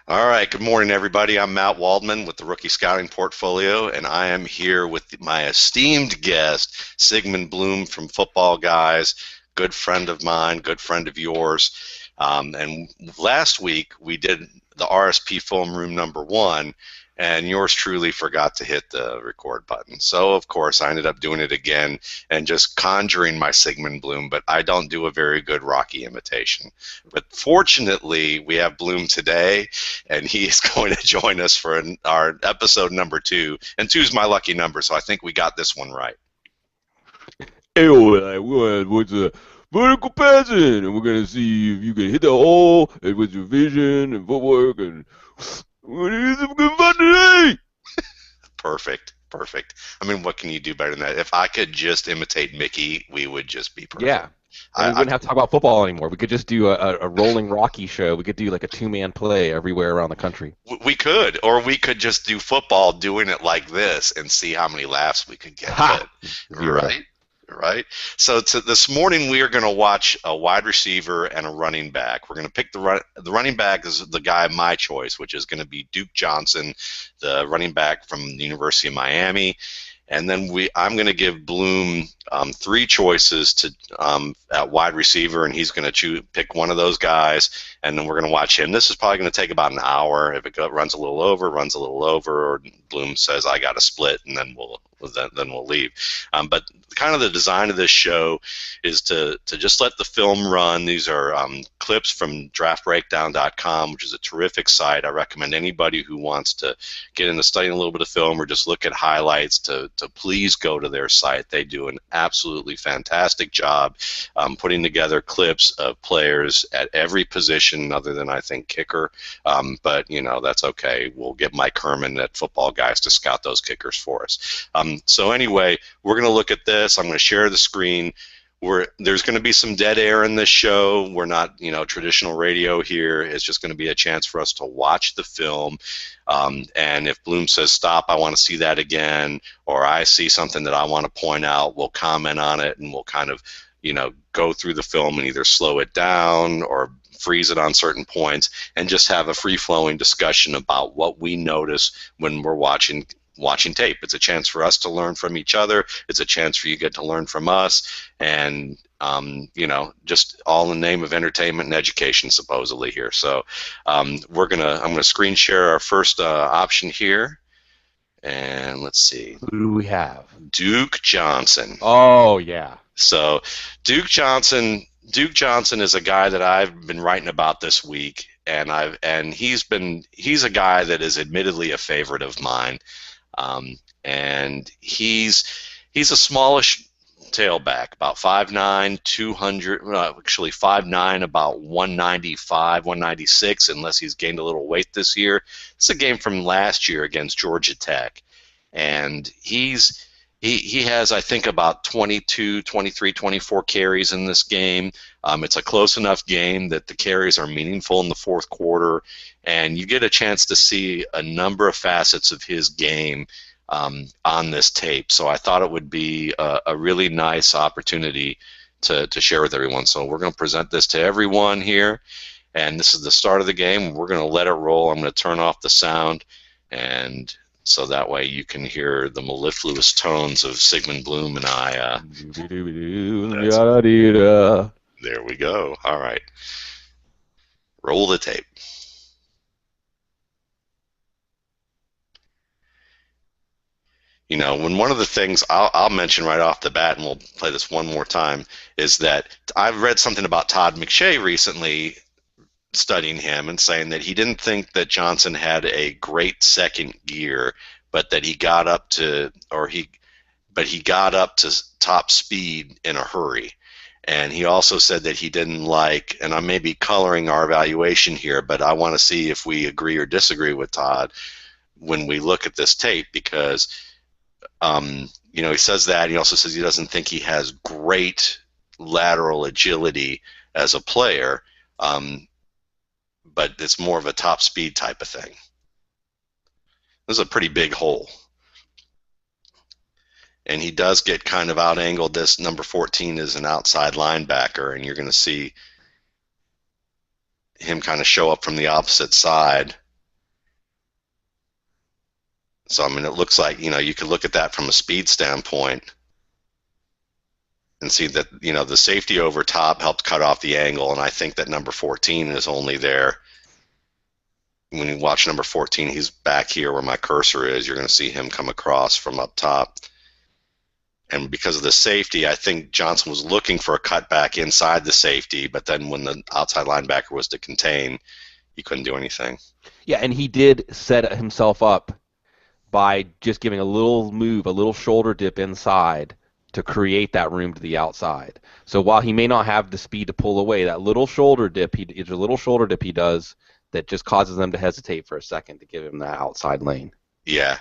All right, good morning, everybody. I'm Matt Waldman with the Rookie Scouting Portfolio, and I am here with my esteemed guest, Sigmund Bloom from Footballguys, good friend of mine, good friend of yours. And last week we did the RSP Film Room #1, and yours truly forgot to hit the record button. So, of course, I ended up doing it again and just conjuring my Sigmund Bloom, but I don't do a very good Rocky imitation. But fortunately, we have Bloom today, and he's going to join us for our episode #2. And two's my lucky number, so I think we got this one right. Hey, what's a vertical passing? And we're gonna see if you can hit the hole and with your vision and footwork, and we're gonna have some good fun today. Perfect. Perfect. I mean, what can you do better than that? If I could just imitate Mickey, we would just be perfect. Yeah. And we wouldn't have to talk about football anymore. We could just do a rolling Rocky show. We could do like a two-man play everywhere around the country. We could, or we could just do football doing it like this and see how many laughs we could get. Ha! Right? Right. So this morning we are going to watch a wide receiver and a running back. We're going to pick the running back is the guy of my choice, which is going to be Duke Johnson, the running back from the University of Miami. And then I'm going to give Bloom three choices to at wide receiver, and he's going to pick one of those guys, and then we're going to watch him. This is probably going to take about an hour. If it runs a little over, or Bloom says I got to split, and then we'll leave. But kind of the design of this show is to just let the film run. These are clips from draftbreakdown.com, which is a terrific site. I recommend anybody who wants to get into studying a little bit of film or just look at highlights to please go to their site. They do an absolutely fantastic job putting together clips of players at every position other than, I think, kicker. But, you know, that's okay. We'll get Mike Herman at Footballguys to scout those kickers for us. So anyway, we're going to look at this. I'm going to share the screen. There's going to be some dead air in this show. We're not, traditional radio here. It's just going to be a chance for us to watch the film. And if Bloom says, stop, I want to see that again, or I see something that I want to point out, we'll comment on it, and we'll kind of, go through the film and either slow it down or freeze it on certain points and just have a free-flowing discussion about what we notice when we're watching tape. It's a chance for us to learn from each other. It's a chance for you to get to learn from us, and just all in the name of entertainment and education, supposedly here. So I'm gonna screen share our first option here, and let's see. Who do we have? Duke Johnson. Oh yeah. So Duke Johnson is a guy that I've been writing about this week, and he's a guy that is admittedly a favorite of mine. And he's a smallish tailback, about 5'9", 200, actually 5'9", about 195, 196, unless he's gained a little weight this year. It's a game from last year against Georgia Tech, and he has, I think, about 22, 23, 24 carries in this game. It's a close enough game that the carries are meaningful in the fourth quarter, and you get a chance to see a number of facets of his game on this tape. So I thought it would be a really nice opportunity to share with everyone. So we're going to present this to everyone here, and this is the start of the game. We're going to let it roll. I'm going to turn off the sound, and so that way you can hear the mellifluous tones of Sigmund Bloom and I. There we go. All right. Roll the tape. When one of the things I'll mention right off the bat, and we'll play this one more time, is that I've read something about Todd McShay recently, studying him and saying that he didn't think that Johnson had a great second gear, but that he got up to top speed in a hurry. And he also said that he didn't like, and I may be coloring our evaluation here, but I want to see if we agree or disagree with Todd when we look at this tape, because he says that. He also says he doesn't think he has great lateral agility as a player, but it's more of a top speed type of thing. This is a pretty big hole. And he does get kind of out-angled. This number 14 is an outside linebacker, and you're going to see him kind of show up from the opposite side. So, I mean, it looks like, you could look at that from a speed standpoint and see that, the safety over top helped cut off the angle. And I think that number 14 is only there. When you watch number 14, he's back here where my cursor is. You're going to see him come across from up top. And because of the safety, I think Johnson was looking for a cutback inside the safety, but then when the outside linebacker was to contain, he couldn't do anything. Yeah, and he did set himself up by just giving a little move, a little shoulder dip inside to create that room to the outside. So while he may not have the speed to pull away, that little shoulder dip, he does that just causes them to hesitate for a second to give him that outside lane. Yeah.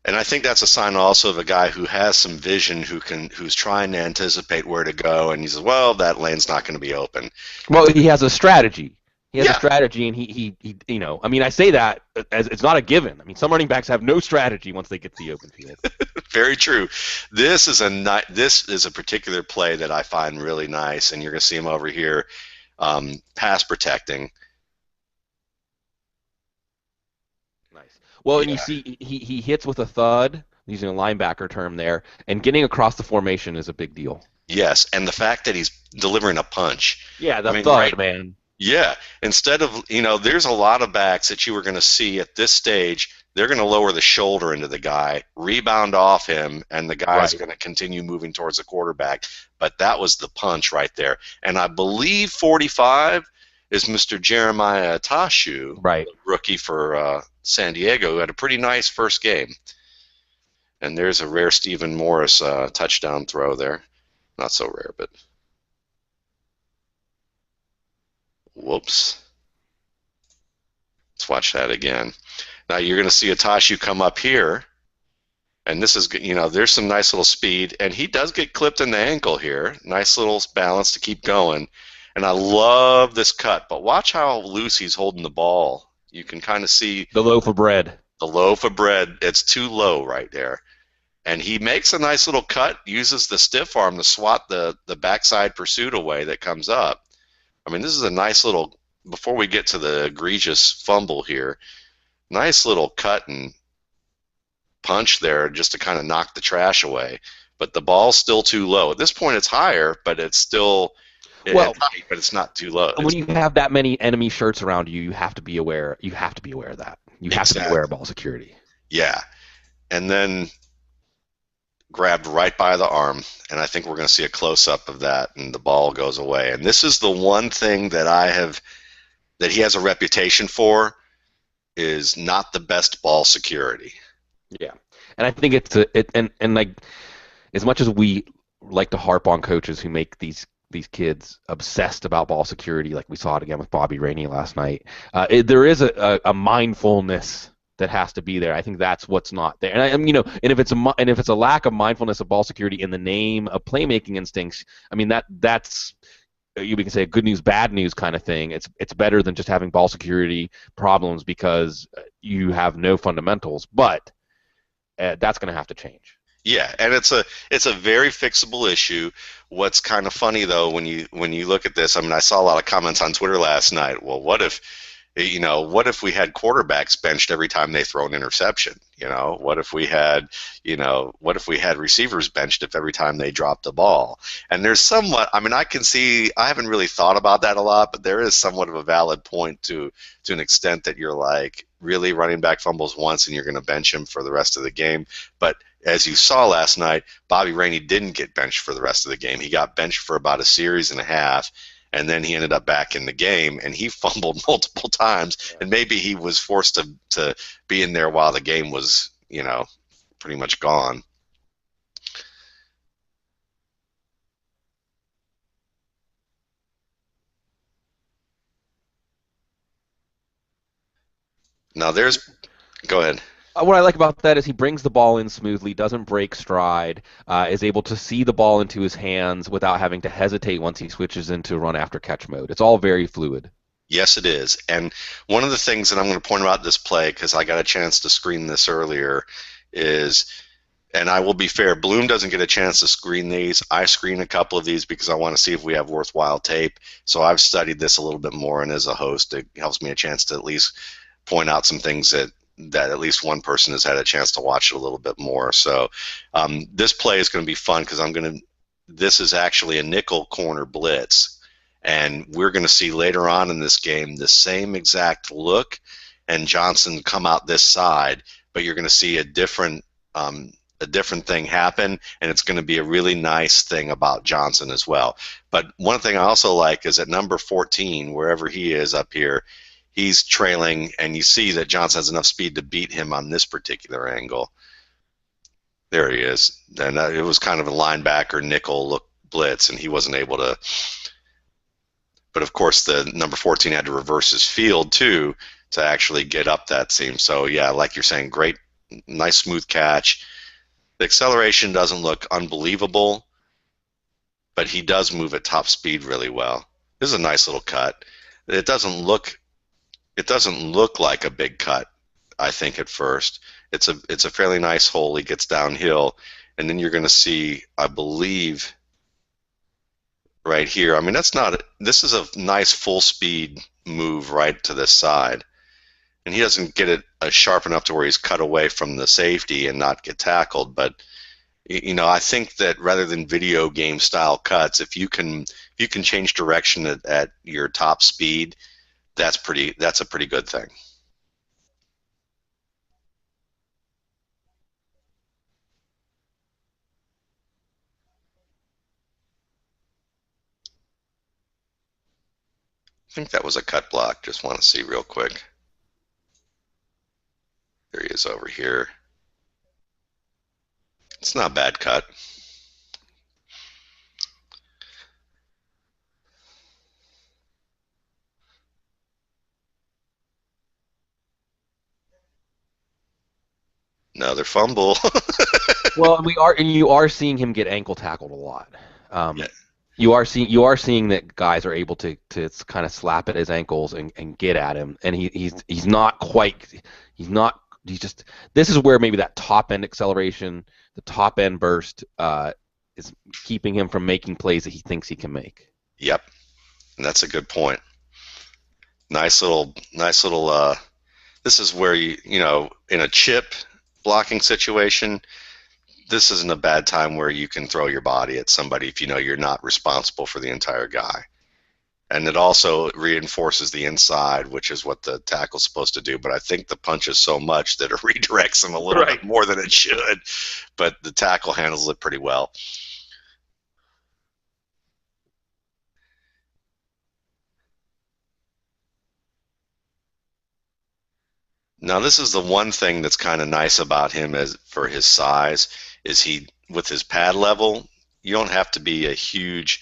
And I think that's a sign also of a guy who has some vision, who's trying to anticipate where to go, and he says, well, that lane's not going to be open. Well, he has a strategy. He has Yeah. a strategy, and he I mean, I say that as it's not a given. I mean, some running backs have no strategy once they get to the open field. Very true. This is a particular play that I find really nice, and you're going to see him over here pass protecting. Nice. Well, Yeah. and you see he hits with a thud, using a linebacker term there, and getting across the formation is a big deal. Yes, and the fact that he's delivering a punch. Yeah, the I mean, thud, right. man. Yeah, instead of, there's a lot of backs that you were going to see at this stage. They're going to lower the shoulder into the guy, rebound off him, and the guy's Right. going to continue moving towards the quarterback. But that was the punch right there. And I believe 45 is Mr. Jeremiah Tashu, Right. rookie for San Diego, who had a pretty nice first game. And there's a rare Stephen Morris touchdown throw there. Not so rare, but whoops. Let's watch that again. Now you're going to see Atashu come up here, and this is, there's some nice little speed, and he does get clipped in the ankle here. Nice little balance to keep going. And I love this cut, but watch how loose he's holding the ball. You can kind of see The loaf of bread. the loaf of bread. It's too low right there. And he makes a nice little cut, uses the stiff arm to swat the backside pursuit away that comes up. I mean, this is a nice little, before we get to the egregious fumble here, nice little cut and punch there just to kind of knock the trash away. But the ball's still too low. At this point, it's higher, but it's still, Well, but it's not too low. when you have that many enemy shirts around you, you have to be aware. You have to be aware of that. You have to be Exactly. aware of ball security. Yeah. And then grabbed right by the arm, and I think we're going to see a close-up of that, and the ball goes away. And this is the one thing that he has a reputation for, is not the best ball security. Yeah, and I think and like, as much as we like to harp on coaches who make these kids obsessed about ball security, like we saw it again with Bobby Rainey last night, there is a mindfulness that has to be there. I think that's what's not there. And and if it's a lack of mindfulness of ball security in the name of playmaking instincts, I mean that's we can say a good news, bad news kind of thing. It's better than just having ball security problems because you have no fundamentals. But that's going to have to change. Yeah, and it's a very fixable issue. What's kind of funny though, when you look at this, I mean, I saw a lot of comments on Twitter last night. Well, what if we had quarterbacks benched every time they throw an interception? What if we had receivers benched if every time they dropped the ball? And there's somewhat, I mean, I haven't really thought about that a lot, but there is somewhat of a valid point to an extent that you're like, really, running back fumbles once and you're going to bench him for the rest of the game. But as you saw last night, Bobby Rainey didn't get benched for the rest of the game. He got benched for about a series and a half, and then he ended up back in the game, and he fumbled multiple times, and maybe he was forced to be in there while the game was, pretty much gone. Now go ahead. What I like about that is he brings the ball in smoothly, doesn't break stride, is able to see the ball into his hands without having to hesitate once he switches into run after catch mode. It's all very fluid. Yes, it is. And one of the things that I'm going to point out this play, because I got a chance to screen this earlier, is, and I will be fair, Bloom doesn't get a chance to screen these. I screen a couple of these because I want to see if we have worthwhile tape. So I've studied this a little bit more, and as a host, it helps me a chance to at least point out some things that that at least one person has had a chance to watch it a little bit more. So this play is going to be fun because this is actually a nickel corner blitz, and we're going to see later on in this game the same exact look and Johnson come out this side, but you're going to see a different thing happen, and it's going to be a really nice thing about Johnson as well. But one thing I also like is at number 14, wherever he is up here, he's trailing, and you see that Johnson has enough speed to beat him on this particular angle. There he is. And it was kind of a linebacker nickel look blitz, and he wasn't able to. But of course, the number 14 had to reverse his field too to actually get up that seam. So yeah, like you're saying, great, nice smooth catch. The acceleration doesn't look unbelievable, but he does move at top speed really well. This is a nice little cut. It doesn't look like a big cut, I think, at first. It's a fairly nice hole. He gets downhill, and then you're going to see, I believe, right here. I mean, this is a nice full speed move right to this side, and he doesn't get it sharp enough to where he's cut away from the safety and not get tackled. But I think that rather than video game style cuts, if you can change direction at your top speed, that's a pretty good thing. I think that was a cut block. Just want to see real quick. There he is over here. It's not a bad cut. Another fumble. Well, you are seeing him get ankle tackled a lot. Yeah. You are seeing that guys are able to kind of slap at his ankles and get at him, and he's not quite. This is where maybe that top end acceleration, the top end burst, is keeping him from making plays that he thinks he can make. Yep, and that's a good point. Nice little. This is where in a chip blocking situation, this isn't a bad time where you can throw your body at somebody if you know you're not responsible for the entire guy. And it also reinforces the inside, which is what the tackle's supposed to do. But I think the punches so much that it redirects him a little bit more than it should. But the tackle handles it pretty well. Now, this is the one thing that's kind of nice about him for his size is with his pad level, you don't have to be a huge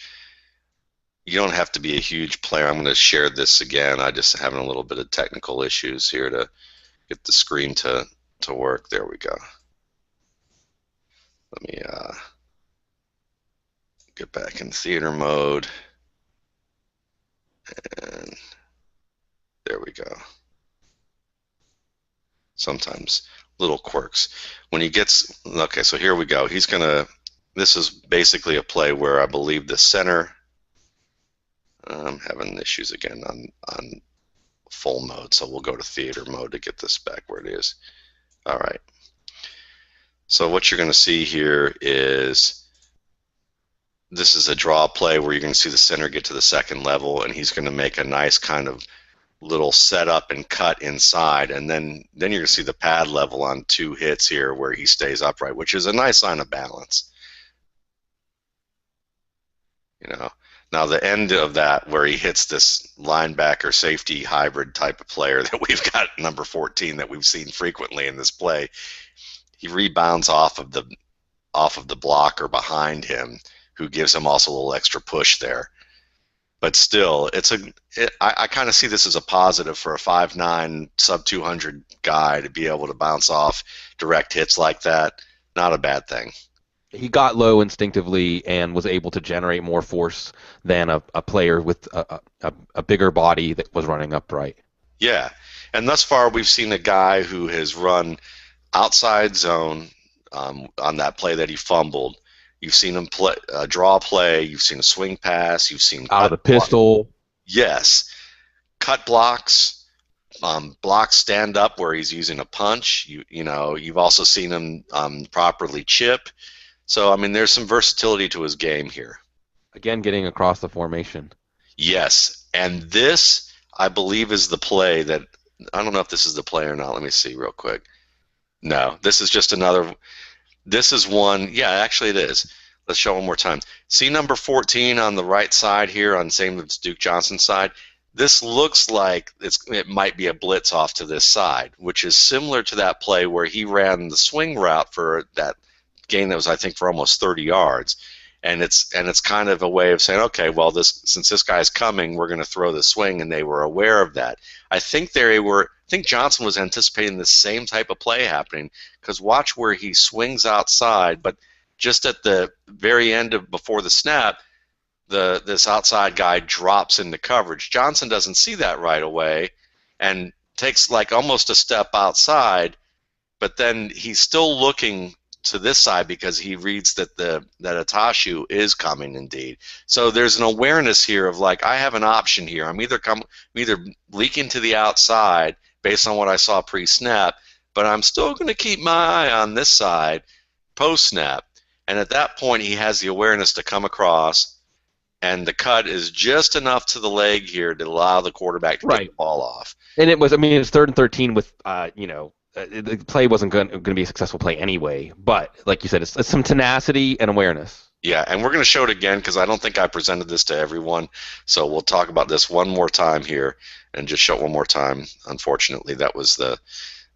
player. I'm going to share this again. I just having a little bit of technical issues here to get the screen to work. There we go. Let me get back in theater mode. And there we go. Sometimes little quirks. When he gets, okay, so here we go. This is basically a play where I believe the center, I'm having issues again on full mode, so we'll go to theater mode to get this back where it is. All right. So what you're going to see here is this is a draw play where you're going to see the center get to the second level, and he's going to make a nice kind of little setup and cut inside, and then you're going to see the pad level on 2 hits here where he stays upright, which is a nice sign of balance. Now the end of that where he hits this linebacker safety hybrid type of player that we've got, number 14, that we've seen frequently in this play, he rebounds off of the blocker behind him, who gives him also a little extra push there. But still, I kind of see this as a positive for a 5'9", sub-200 guy to be able to bounce off direct hits like that. Not a bad thing. He got low instinctively and was able to generate more force than a player with a bigger body that was running upright. Yeah, and thus far we've seen a guy who has run outside zone on that play that he fumbled. You've seen him draw play. You've seen a swing pass. You've seen out of the pistol. Yes, cut blocks, blocks stand up where he's using a punch. You've also seen him properly chip. So, I mean, there's some versatility to his game here. Again, getting across the formation. Yes, and this, I believe, is the play that, I don't know if this is the play or not. Let me see real quick. No, this is just another, this is one, yeah, actually it is. Let's show one more time. See number 14 on the right side here, on same as Duke Johnson's side? This looks like it might be a blitz off to this side, which is similar to that play where he ran the swing route for that gain that was, I think, for almost 30 yards. And it's kind of a way of saying, okay, well, since this guy's coming, we're going to throw the swing, and they were aware of that. I think Johnson was anticipating the same type of play happening, because watch where he swings outside, but just at the very end of before the snap, this outside guy drops into coverage. Johnson doesn't see that right away and takes like almost a step outside, but then he's still looking to this side because he reads that that Atashu is coming indeed. So there's an awareness here of like, I have an option here. I'm either leaking to the outside based on what I saw pre-snap, but I'm still going to keep my eye on this side post-snap. And at that point, he has the awareness to come across, and the cut is just enough to the leg here to allow the quarterback to get the ball off. And it was, I mean, it's 3rd and 13 with, the play wasn't going to be a successful play anyway. But like you said, it's some tenacity and awareness. Yeah, and we're going to show it again because I don't think I presented this to everyone. So we'll talk about this one more time here and just show it one more time. Unfortunately, that was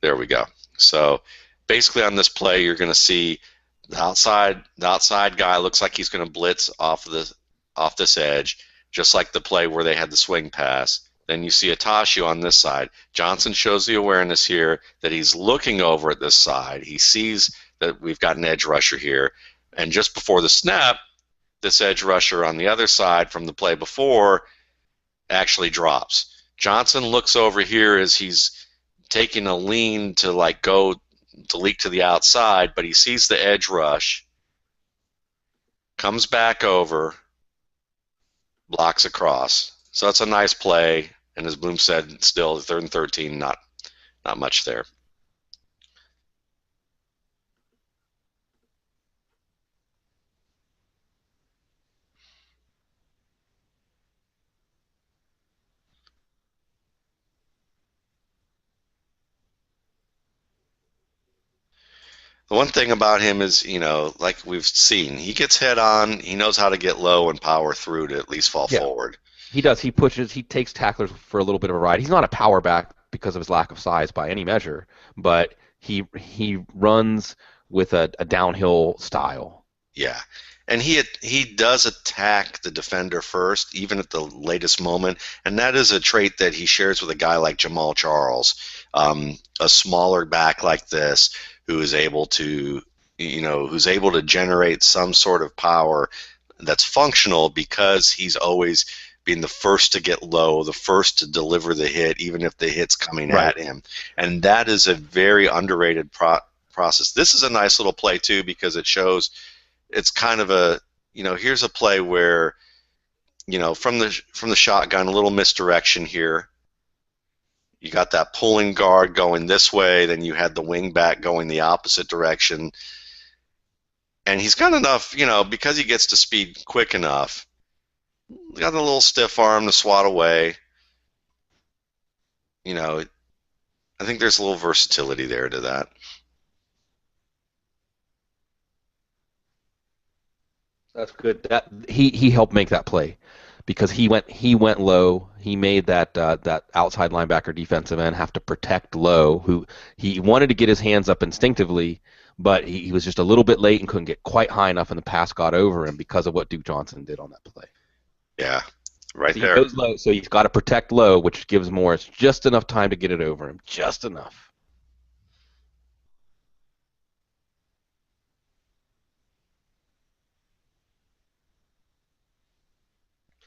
there we go. So basically on this play, you're going to see the outside guy looks like he's going to blitz off this edge, just like the play where they had the swing pass. Then you see Atashu on this side. Johnson shows the awareness here that he's looking over at this side. He sees that we've got an edge rusher here. And just before the snap, this edge rusher on the other side from the play before actually drops. Johnson looks over here as he's taking a lean to like go to leak to the outside, but he sees the edge rush, comes back over, blocks across. So that's a nice play, and as Bloom said, still 3rd and 13, not much there. The one thing about him is, like we've seen, he gets head on, he knows how to get low and power through to at least fall forward. He does. He pushes. He takes tacklers for a little bit of a ride. He's not a power back because of his lack of size by any measure, but he runs with a downhill style. Yeah, and he does attack the defender first, even at the latest moment, and that is a trait that he shares with a guy like Jamal Charles, a smaller back like this, who is able to, who's able to generate some sort of power that's functional because he's always being the first to get low, the first to deliver the hit, even if the hit's coming at him. And that is a very underrated process. This is a nice little play, too, because it shows it's kind of a, here's a play where, from the shotgun, a little misdirection here. You got that pulling guard going this way, then you had the wing back going the opposite direction. And he's got enough, because he gets to speed quick enough, got a little stiff arm to swat away. I think there's a little versatility there to that. That's good. That he helped make that play because he went low. He made that outside linebacker defensive end have to protect low. Who he wanted to get his hands up instinctively, but he was just a little bit late and couldn't get quite high enough, and the pass got over him because of what Duke Johnson did on that play. Yeah, right so there. He goes low, so he's got to protect low, which gives Morris just enough time to get it over him, just enough.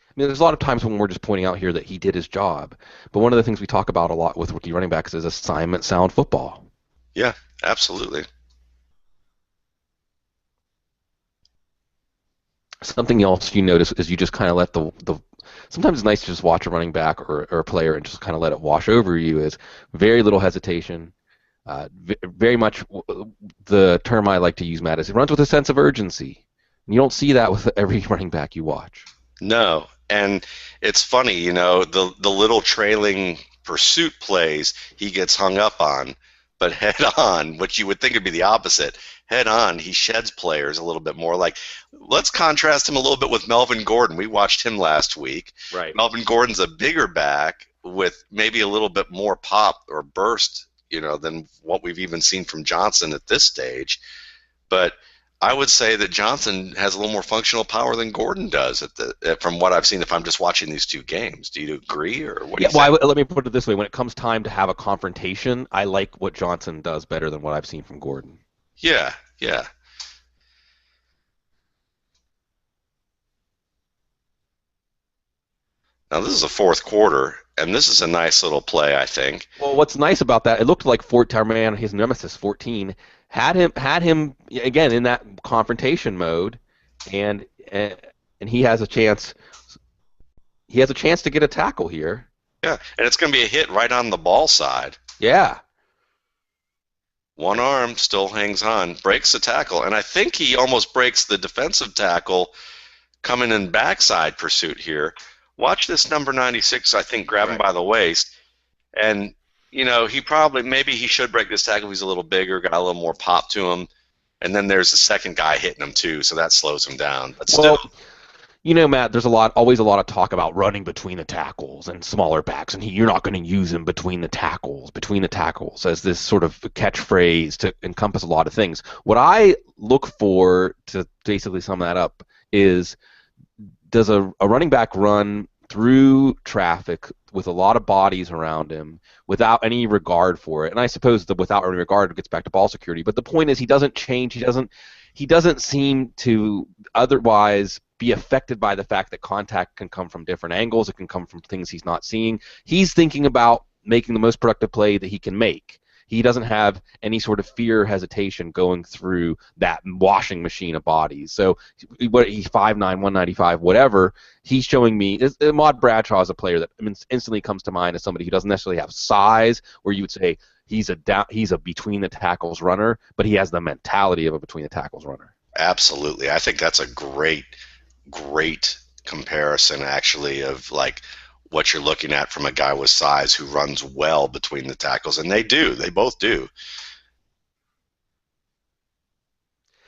I mean, there's a lot of times when we're just pointing out here that he did his job, but one of the things we talk about a lot with rookie running backs is assignment sound football. Yeah, absolutely. Something else you notice is you just kind of let the sometimes it's nice to just watch a running back or a player and just kind of let it wash over you. Is very little hesitation. Very much the term I like to use, Matt, is it runs with a sense of urgency. You don't see that with every running back you watch. No, and it's funny, the little trailing pursuit plays he gets hung up on, but head on, which you would think would be the opposite. Head on, he sheds players a little bit more. Like, let's contrast him a little bit with Melvin Gordon. We watched him last week. Right. Melvin Gordon's a bigger back with maybe a little bit more pop or burst, than what we've even seen from Johnson at this stage. But I would say that Johnson has a little more functional power than Gordon does from what I've seen if I'm just watching these two games. Do you agree, or what do you think? Well, let me put it this way. When it comes time to have a confrontation, I like what Johnson does better than what I've seen from Gordon. Yeah. Now, this is a fourth quarter, and this is a nice little play, I think. Well, what's nice about that, it looked like man, his nemesis, 14, had him again in that confrontation mode, and he has a chance. He has a chance to get a tackle here. Yeah, and it's going to be a hit right on the ball side. Yeah. One arm still hangs on, breaks the tackle, and I think he almost breaks the defensive tackle coming in backside pursuit here. Watch this number 96, I think, grab him by the waist. And, maybe he should break this tackle. He's a little bigger, got a little more pop to him. And then there's the second guy hitting him, too, so that slows him down. But still. Matt, there's always a lot of talk about running between the tackles and smaller backs, and you're not going to use him between the tackles, as this sort of catchphrase to encompass a lot of things. What I look for, to basically sum that up, is does a running back run through traffic with a lot of bodies around him without any regard for it? And I suppose the without any regard gets back to ball security. But the point is, he doesn't change. He doesn't seem to otherwise be affected by the fact that contact can come from different angles. It can come from things he's not seeing. He's thinking about making the most productive play that he can make. He doesn't have any sort of fear or hesitation going through that washing machine of bodies. So he's 5'9", 195, whatever. He's showing me Ahmad Bradshaw is a player that instantly comes to mind as somebody who doesn't necessarily have size, where you would say he's a between the tackles runner, but he has the mentality of a between the tackles runner. Absolutely. I think that's a great comparison, actually, of like what you're looking at from a guy with size who runs well between the tackles, and they both do.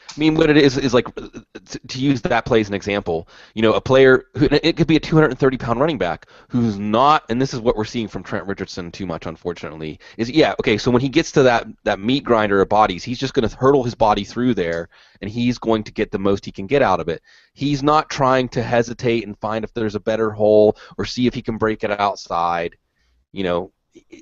I mean, what it is like, to use that play as an example, a player who, it could be a 230-pound running back who's not, and this is what we're seeing from Trent Richardson too much, unfortunately, is, so when he gets to that meat grinder of bodies, he's just going to hurdle his body through there, and he's going to get the most he can get out of it. He's not trying to hesitate and find if there's a better hole or see if he can break it outside.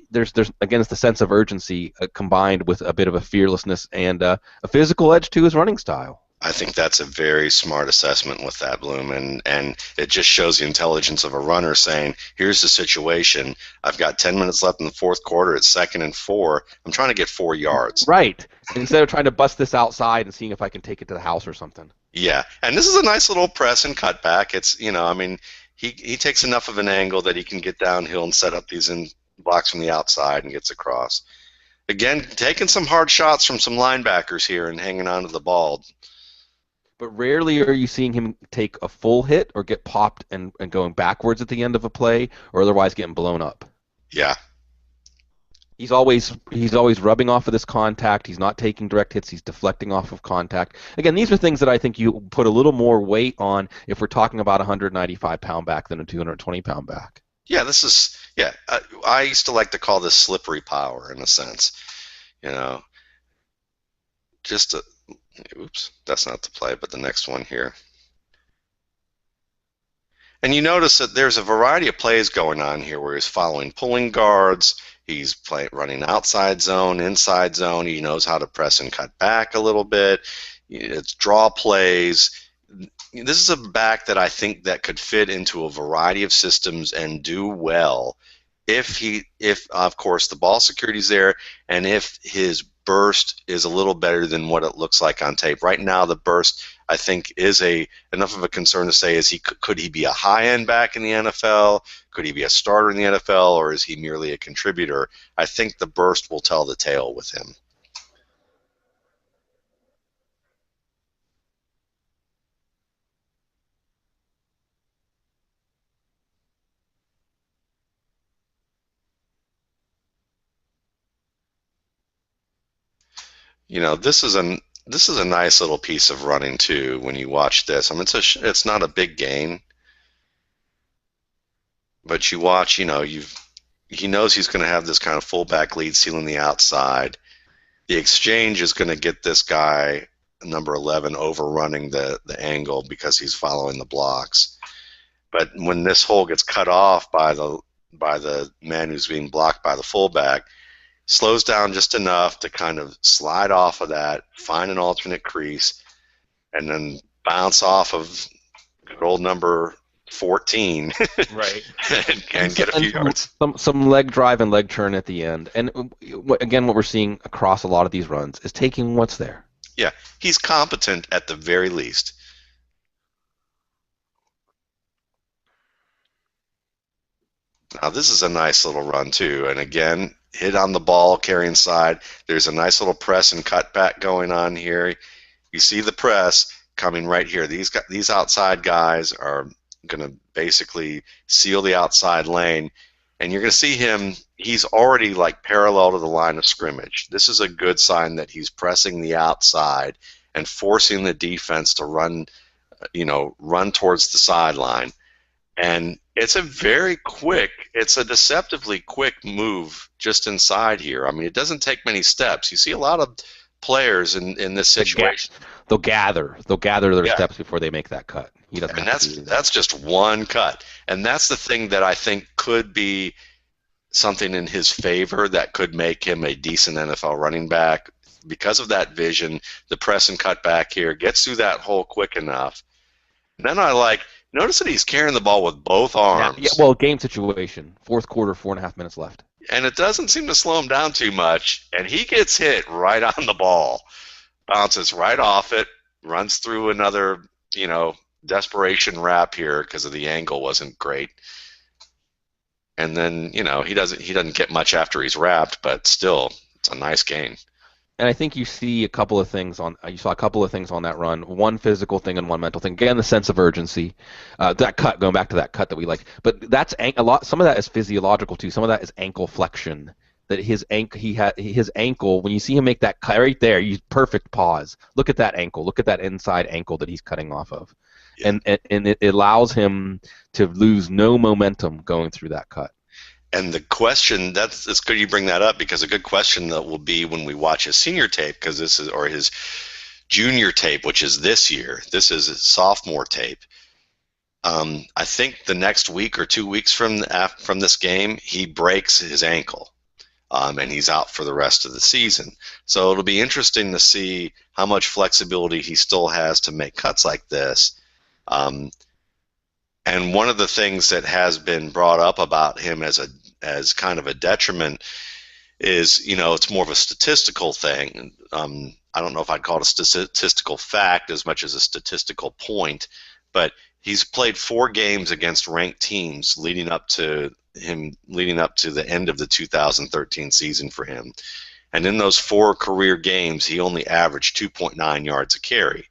There's again, it's the sense of urgency combined with a bit of a fearlessness and a physical edge to his running style. I think that's a very smart assessment with that, Bloom, and it just shows the intelligence of a runner saying, here's the situation. I've got 10 minutes left in the fourth quarter. It's 2nd and 4. I'm trying to get 4 yards. Right. Instead of trying to bust this outside and seeing if I can take it to the house or something. Yeah, and this is a nice little press and cutback. It's, he takes enough of an angle that he can get downhill and set up these blocks from the outside and gets across. Again, taking some hard shots from some linebackers here and hanging on to the ball. But rarely are you seeing him take a full hit or get popped and going backwards at the end of a play, or otherwise getting blown up. Yeah. He's always rubbing off of this contact. He's not taking direct hits. He's deflecting off of contact. Again, these are things that I think you put a little more weight on if we're talking about a 195-pound back than a 220-pound back. Yeah, I used to like to call this slippery power in a sense. Oops, that's not the play, but the next one here. And you notice that there's a variety of plays going on here where he's following pulling guards, he's running outside zone, inside zone, he knows how to press and cut back a little bit, it's draw plays. This is a back that I think that could fit into a variety of systems and do well if of course the ball security's there, and if his burst is a little better than what it looks like on tape. Right now, the burst I think is a enough of a concern to say is could he be a high end back in the NFL? Could he be a starter in the NFL, or is he merely a contributor? I think the burst will tell the tale with him. You know, this is a nice little piece of running too. When you watch this, I mean, it's not a big gain, but you watch, you know, he knows he's going to have this kind of fullback lead sealing the outside. The exchange is going to get this guy, number 11, overrunning the angle because he's following the blocks. But when this hole gets cut off by the man who's being blocked by the fullback, slows down just enough to kind of slide off of that, find an alternate crease, and then bounce off of good old number 14 Right. and get a few yards. Some leg drive and leg turn at the end. And again, what we're seeing across a lot of these runs is taking what's there. Yeah, he's competent at the very least. Now this is a nice little run too, and again, hit on the ball, carrying side. There's a nice little press and cutback going on here. You see the press coming right here. These outside guys are going to basically seal the outside lane, and you're going to see him. He's already like parallel to the line of scrimmage. This is a good sign that he's pressing the outside and forcing the defense to run, run towards the sideline. And it's a deceptively quick move just inside here. I mean, it doesn't take many steps. You see a lot of players in this situation. They'll gather their steps before they make that cut. He doesn't and have to do that. that's just one cut. And that's the thing that I think could be something in his favor that could make him a decent NFL running back. Because of that vision, the press and cut back here gets through that hole quick enough. And then notice that he's carrying the ball with both arms. Yeah, well, game situation. Fourth quarter, 4.5 minutes left. And it doesn't seem to slow him down too much. And he gets hit right on the ball. Bounces right off it. Runs through another, desperation wrap here because of the angle wasn't great. And then, he doesn't get much after he's wrapped, but still, it's a nice gain. And I think you saw a couple of things on that run. One physical thing and one mental thing. Again, the sense of urgency. That cut, going back to that cut that we like. But that's a lot. Some of that is physiological too. Some of that is ankle flexion. That his ankle. When you see him make that cut right there, you perfect pause. Look at that ankle. Look at that inside ankle that he's cutting off of. Yeah. And it allows him to lose no momentum going through that cut. And the question, it's good you bring that up, because a good question that will be when we watch his senior tape, or his junior tape, which is this year. This is his sophomore tape. I think the next week or 2 weeks from this game, he breaks his ankle, and he's out for the rest of the season. So it'll be interesting to see how much flexibility he still has to make cuts like this. And one of the things that has been brought up about him as kind of a detriment is, it's more of a statistical thing. I don't know if I'd call it a statistical fact as much as a statistical point, but he's played 4 games against ranked teams leading up to the end of the 2013 season for him. And in those 4 career games, he only averaged 2.9 yards a carry.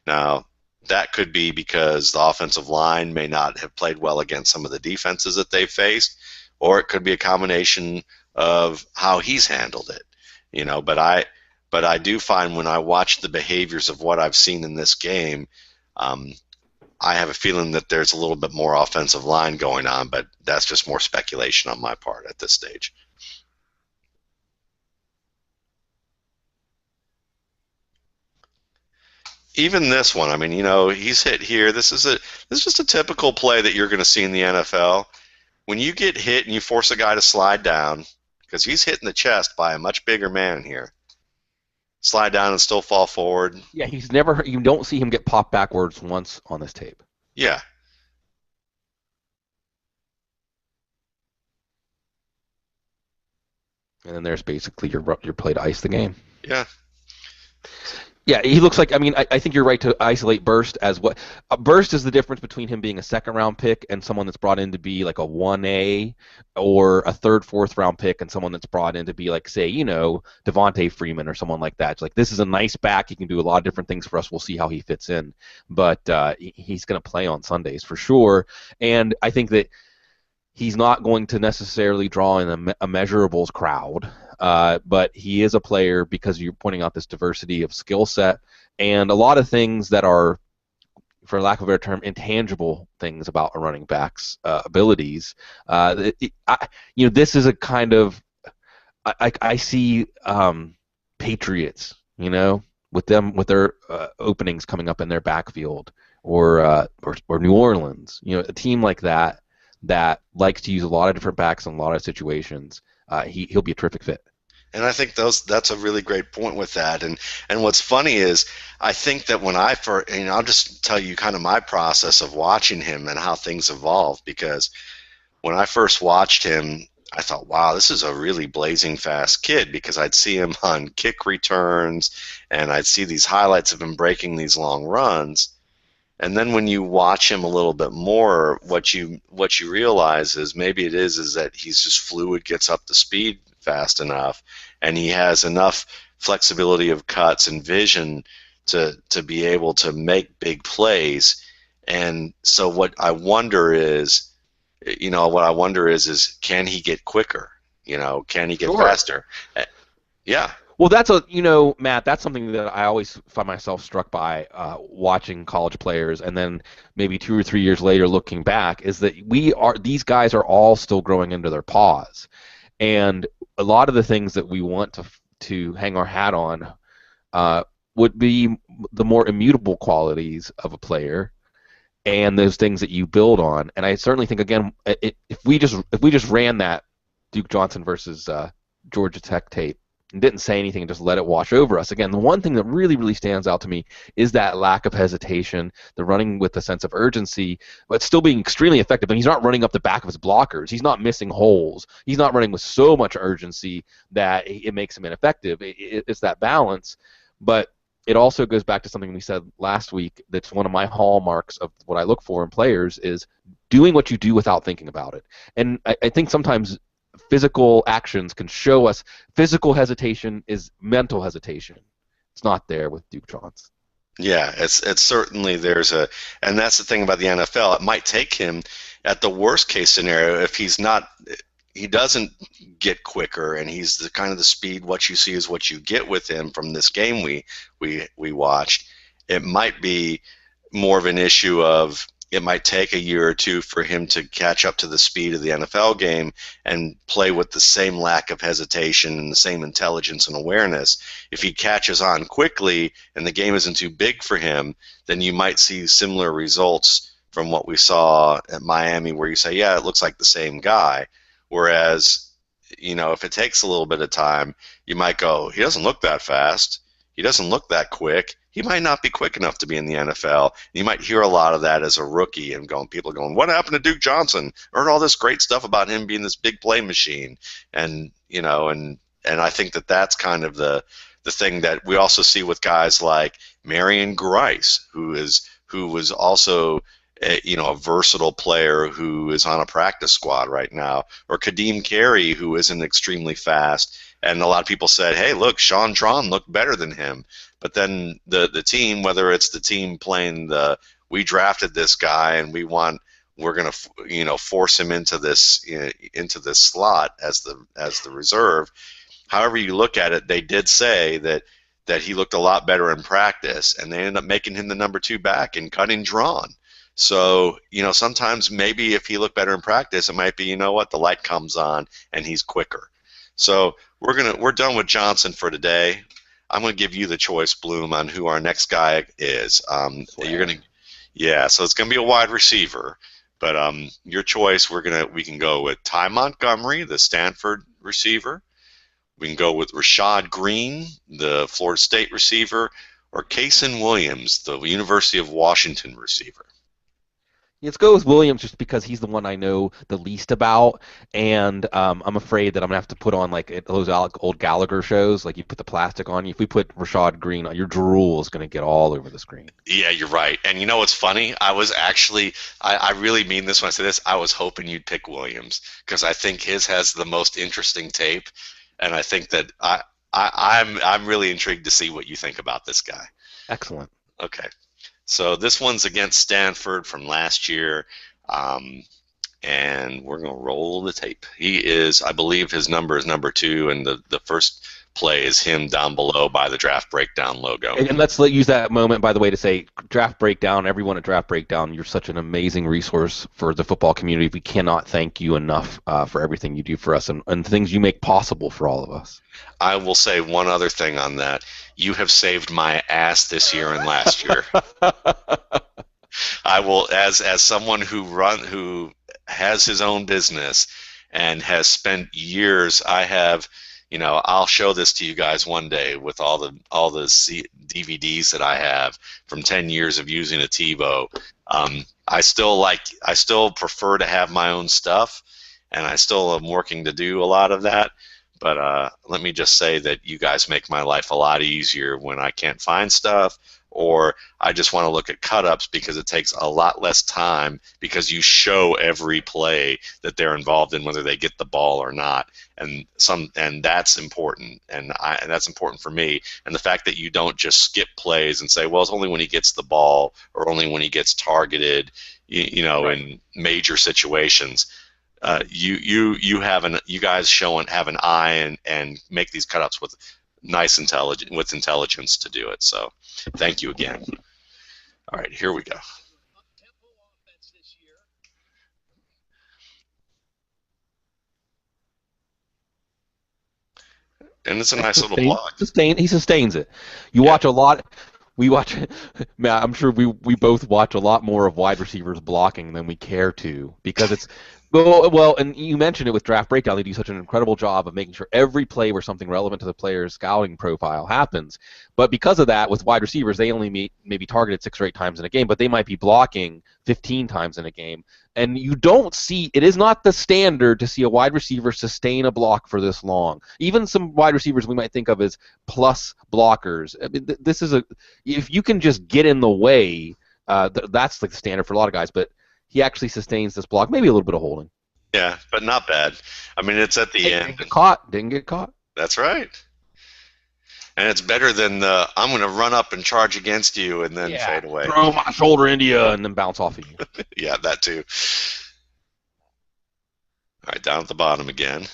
Now, that could be because the offensive line may not have played well against some of the defenses that they've faced, or it could be a combination of how he's handled it. But I do find when I watch the behaviors of what I've seen in this game, I have a feeling that there's a little bit more offensive line going on, but that's just more speculation on my part at this stage. Even this one, I mean, he's hit here. This is just a typical play that you're going to see in the NFL. When you get hit and you force a guy to slide down, because he's hitting the chest by a much bigger man here, slide down and still fall forward. Yeah, you don't see him get popped backwards once on this tape. Yeah. And then there's basically your play to ice the game. Yeah. Yeah, he looks like. I mean, I think you're right to isolate Burst as what. Burst is the difference between him being a second round pick and someone that's brought in to be like a 1A, or a third, fourth round pick and someone that's brought in to be like, say, Devontae Freeman or someone like that. It's like, this is a nice back. He can do a lot of different things for us. We'll see how he fits in, but he's going to play on Sundays for sure. And I think that he's not going to necessarily draw in a measurables crowd, but he is a player because you're pointing out this diversity of skill set and a lot of things that are, for lack of a better term, intangible things about a running back's abilities. This is a kind of, I see Patriots, with their openings coming up in their backfield, or New Orleans, a team like that likes to use a lot of different backs in a lot of situations. He'll be a terrific fit. And I think that's a really great point with that. And what's funny is, I think that when I first, I'll just tell you kind of my process of watching him and how things evolved, because when I first watched him, I thought, wow, this is a really blazing fast kid, because I'd see him on kick returns and I'd see these highlights of him breaking these long runs. And then when you watch him a little bit more, what you realize is maybe it is that he's just fluid, gets up to speed fast enough, and he has enough flexibility of cuts and vision to be able to make big plays. And so what I wonder is, can he get quicker? Can he get Sure. faster? Yeah. Well, Matt, that's something that I always find myself struck by watching college players, and then maybe 2 or 3 years later looking back, is that these guys are all still growing into their paws. And a lot of the things that we want to hang our hat on would be the more immutable qualities of a player, and those things that you build on. And I certainly think, again, if we just ran that Duke Johnson versus Georgia Tech tape and didn't say anything and just let it wash over us, again, the one thing that really, really stands out to me is that lack of hesitation, the running with a sense of urgency, but still being extremely effective. And he's not running up the back of his blockers. He's not missing holes. He's not running with so much urgency that it makes him ineffective. It's that balance. But it also goes back to something we said last week. That's one of my hallmarks of what I look for in players, is doing what you do without thinking about it. And I think sometimes physical actions can show us physical hesitation is mental hesitation. It's not there with Duke Johnson. Yeah, it's certainly and that's the thing about the NFL. It might take him, at the worst case scenario, if he doesn't get quicker and he's the kind of the speed, what you see is what you get with him from this game we watched. It might be more of an issue of, it might take a year or two for him to catch up to the speed of the NFL game and play with the same lack of hesitation and the same intelligence and awareness. If he catches on quickly and the game isn't too big for him, then you might see similar results from what we saw at Miami, where you say, yeah, it looks like the same guy. Whereas, if it takes a little bit of time, you might go, he doesn't look that fast. He doesn't look that quick. He might not be quick enough to be in the NFL. You might hear a lot of that as a rookie, and people are going, what happened to Duke Johnson? I heard all this great stuff about him being this big play machine. And I think that that's kind of the thing that we also see with guys like Marion Grice, who was also a versatile player who is on a practice squad right now, or Kadeem Carey, who isn't extremely fast. And a lot of people said, hey, look, Sean Tron looked better than him. But then the team, whether it's the team playing we drafted this guy and we're going to force him into this slot as the reserve. However you look at it, they did say that he looked a lot better in practice, and they ended up making him the number 2 back and cutting Drawn. So, sometimes maybe if he looked better in practice, it might be, the light comes on and he's quicker. So we're done with Johnson for today. I'm going to give you the choice, Bloom, on who our next guy is. So it's going to be a wide receiver, but your choice, we can go with Ty Montgomery, the Stanford receiver. We can go with Rashad Green, the Florida State receiver, or Casean Williams, the University of Washington receiver. Let's go with Williams just because he's the one I know the least about, and I'm afraid that I'm gonna have to put on like those old Gallagher shows, like you put the plastic on you. If we put Rashad Green on, your drool is gonna get all over the screen. Yeah, you're right. And you know what's funny? I was actually, I really mean this when I say this. I was hoping you'd pick Williams because I think his has the most interesting tape, and I think that I'm really intrigued to see what you think about this guy. Excellent. Okay. So this one's against Stanford from last year, and we're going to roll the tape. He is, I believe his number is number 2, and the first play is him down below by the draft breakdown logo. And let's use that moment, by the way, to say Draft Breakdown, everyone at Draft Breakdown, you're such an amazing resource for the football community. We cannot thank you enough for everything you do for us and things you make possible for all of us. I will say one other thing on that. You have saved my ass this year and last year. I will, as someone who has his own business and has spent years. I'll show this to you guys one day with all the DVDs that I have from 10 years of using a TiVo. I still prefer to have my own stuff, and I still am working to do a lot of that. But let me just say that you guys make my life a lot easier when I can't find stuff, or I just want to look at cut-ups because it takes a lot less time because you show every play that they're involved in, whether they get the ball or not, and that's important, and that's important for me. And the fact that you don't just skip plays and say, well, it's only when he gets the ball or only when he gets targeted, right, in major situations. You guys have an eye and make these cutouts with intelligence to do it. So thank you again. All right, here we go. And it's a nice little block. He sustains it. You watch a lot. We watch. Man, I'm sure we both watch a lot more of wide receivers blocking than we care to because it's. Well, and you mentioned it with Draft Breakdown. They do such an incredible job of making sure every play where something relevant to the player's scouting profile happens. But because of that, with wide receivers, they only maybe targeted 6 or 8 times in a game, but they might be blocking 15 times in a game. And you don't see, it is not the standard to see a wide receiver sustain a block for this long. Even some wide receivers we might think of as plus blockers. I mean, this is if you can just get in the way, that's like the standard for a lot of guys, but he actually sustains this block, maybe a little bit of holding. Yeah, but not bad. I mean, it's at the end. Didn't get caught. That's right. And it's better than I'm going to run up and charge against you and then fade away. Throw my shoulder into you and then bounce off of you. Yeah, that too. All right, down at the bottom again.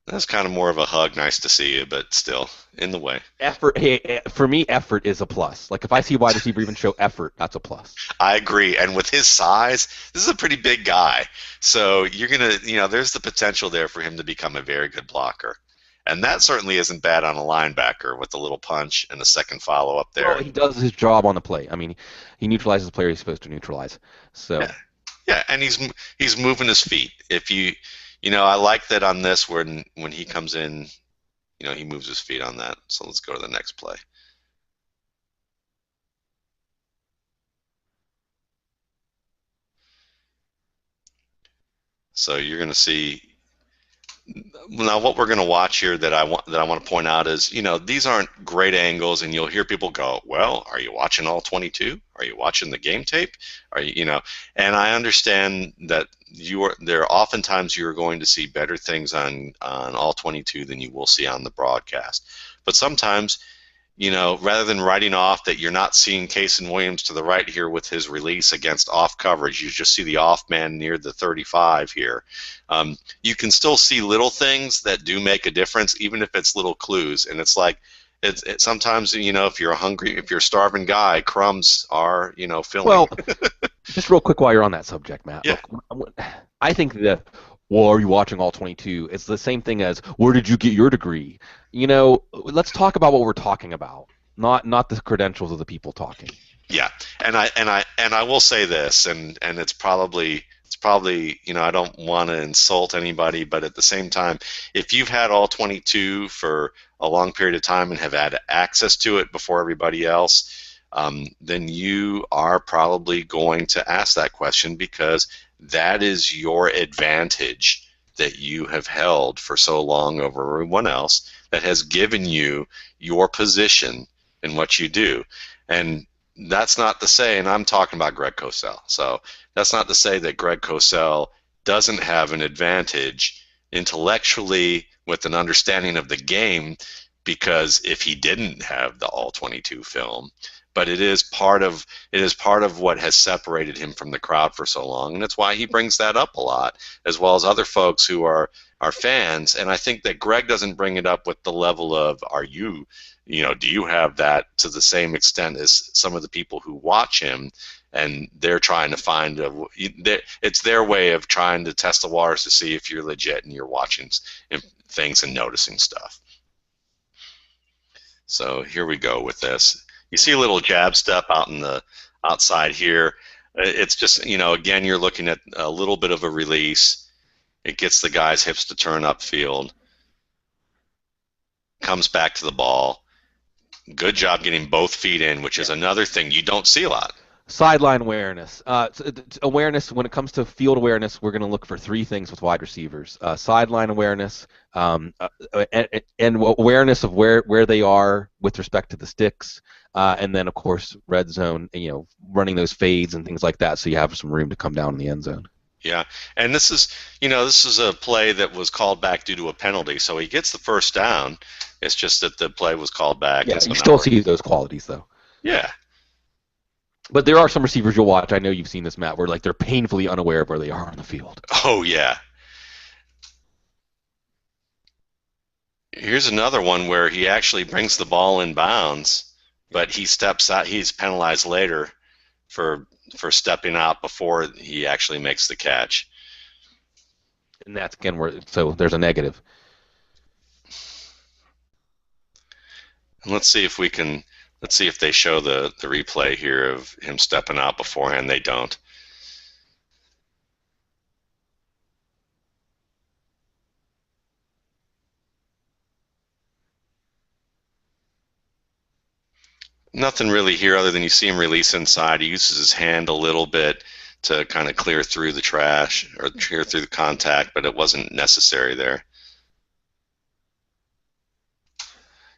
That's kind of more of a hug. Nice to see you, but still in the way. Effort. Hey, for me, effort is a plus. Like if I see a wide receiver even show effort, that's a plus. I agree. And with his size, this is a pretty big guy. So you're gonna, there's the potential there for him to become a very good blocker. And that certainly isn't bad on a linebacker with a little punch and a second follow up there. Well, he does his job on the play. I mean, he neutralizes the player he's supposed to neutralize. So. Yeah, and he's moving his feet. If you. I like that on this when he comes in, he moves his feet on that. So let's go to the next play. So you're going to see now what we're going to watch here that I want to point out is, these aren't great angles, and you'll hear people go, well, are you watching all 22? Are you watching the game tape? Are you, and I understand that oftentimes you're going to see better things on all 22 than you will see on the broadcast. But sometimes, rather than writing off that you're not seeing Casean Williams to the right here with his release against off coverage, you just see the off man near the 35 here. You can still see little things that do make a difference, even if it's little clues. And it's like, sometimes, if you're a starving guy, crumbs are, filling. Well, just real quick while you're on that subject, Matt. Yeah. Look, I think that, well, are you watching all 22? It's the same thing as, where did you get your degree? Let's talk about what we're talking about, not the credentials of the people talking. Yeah, and I will say this, and it's probably I don't want to insult anybody, but at the same time, if you've had all 22 for a long period of time and have had access to it before everybody else, then you are probably going to ask that question, because that is your advantage that you have held for so long over everyone else, that has given you your position in what you do. And that's not to say, and I'm talking about Greg Cosell, so that's not to say that Greg Cosell doesn't have an advantage intellectually with an understanding of the game, because if he didn't have the All-22 film, but it is part of what has separated him from the crowd for so long, and it's why he brings that up a lot, as well as other folks who are fans. And I think that Greg doesn't bring it up with the level of, do you have that to the same extent as some of the people who watch him, and they're trying to find it's their way of trying to test the waters to see if you're legit and you're watching things and noticing stuff. So here we go with this. You see a little jab step out in the outside here. It's just, again, you're looking at a little bit of a release. It gets the guy's hips to turn upfield. Comes back to the ball. Good job getting both feet in, which is another thing you don't see a lot. Sideline awareness. Awareness, when it comes to field awareness, we're going to look for three things with wide receivers. Sideline awareness, and awareness of where they are with respect to the sticks, and then, of course, red zone, running those fades and things like that, so you have some room to come down in the end zone. Yeah, and this is a play that was called back due to a penalty, so he gets the first down. It's just that the play was called back. Yeah, you still see those qualities, though. Yeah. But there are some receivers you'll watch, I know you've seen this, Matt, where they're painfully unaware of where they are on the field. Oh, yeah. Here's another one where he actually brings the ball in bounds, but he steps out. He's penalized later for stepping out before he actually makes the catch. And that's, again, so there's a negative. And let's see if they show the replay here of him stepping out beforehand. They don't. Nothing really here other than you see him release inside. He uses his hand a little bit to kind of clear through the trash or clear through the contact, but it wasn't necessary there.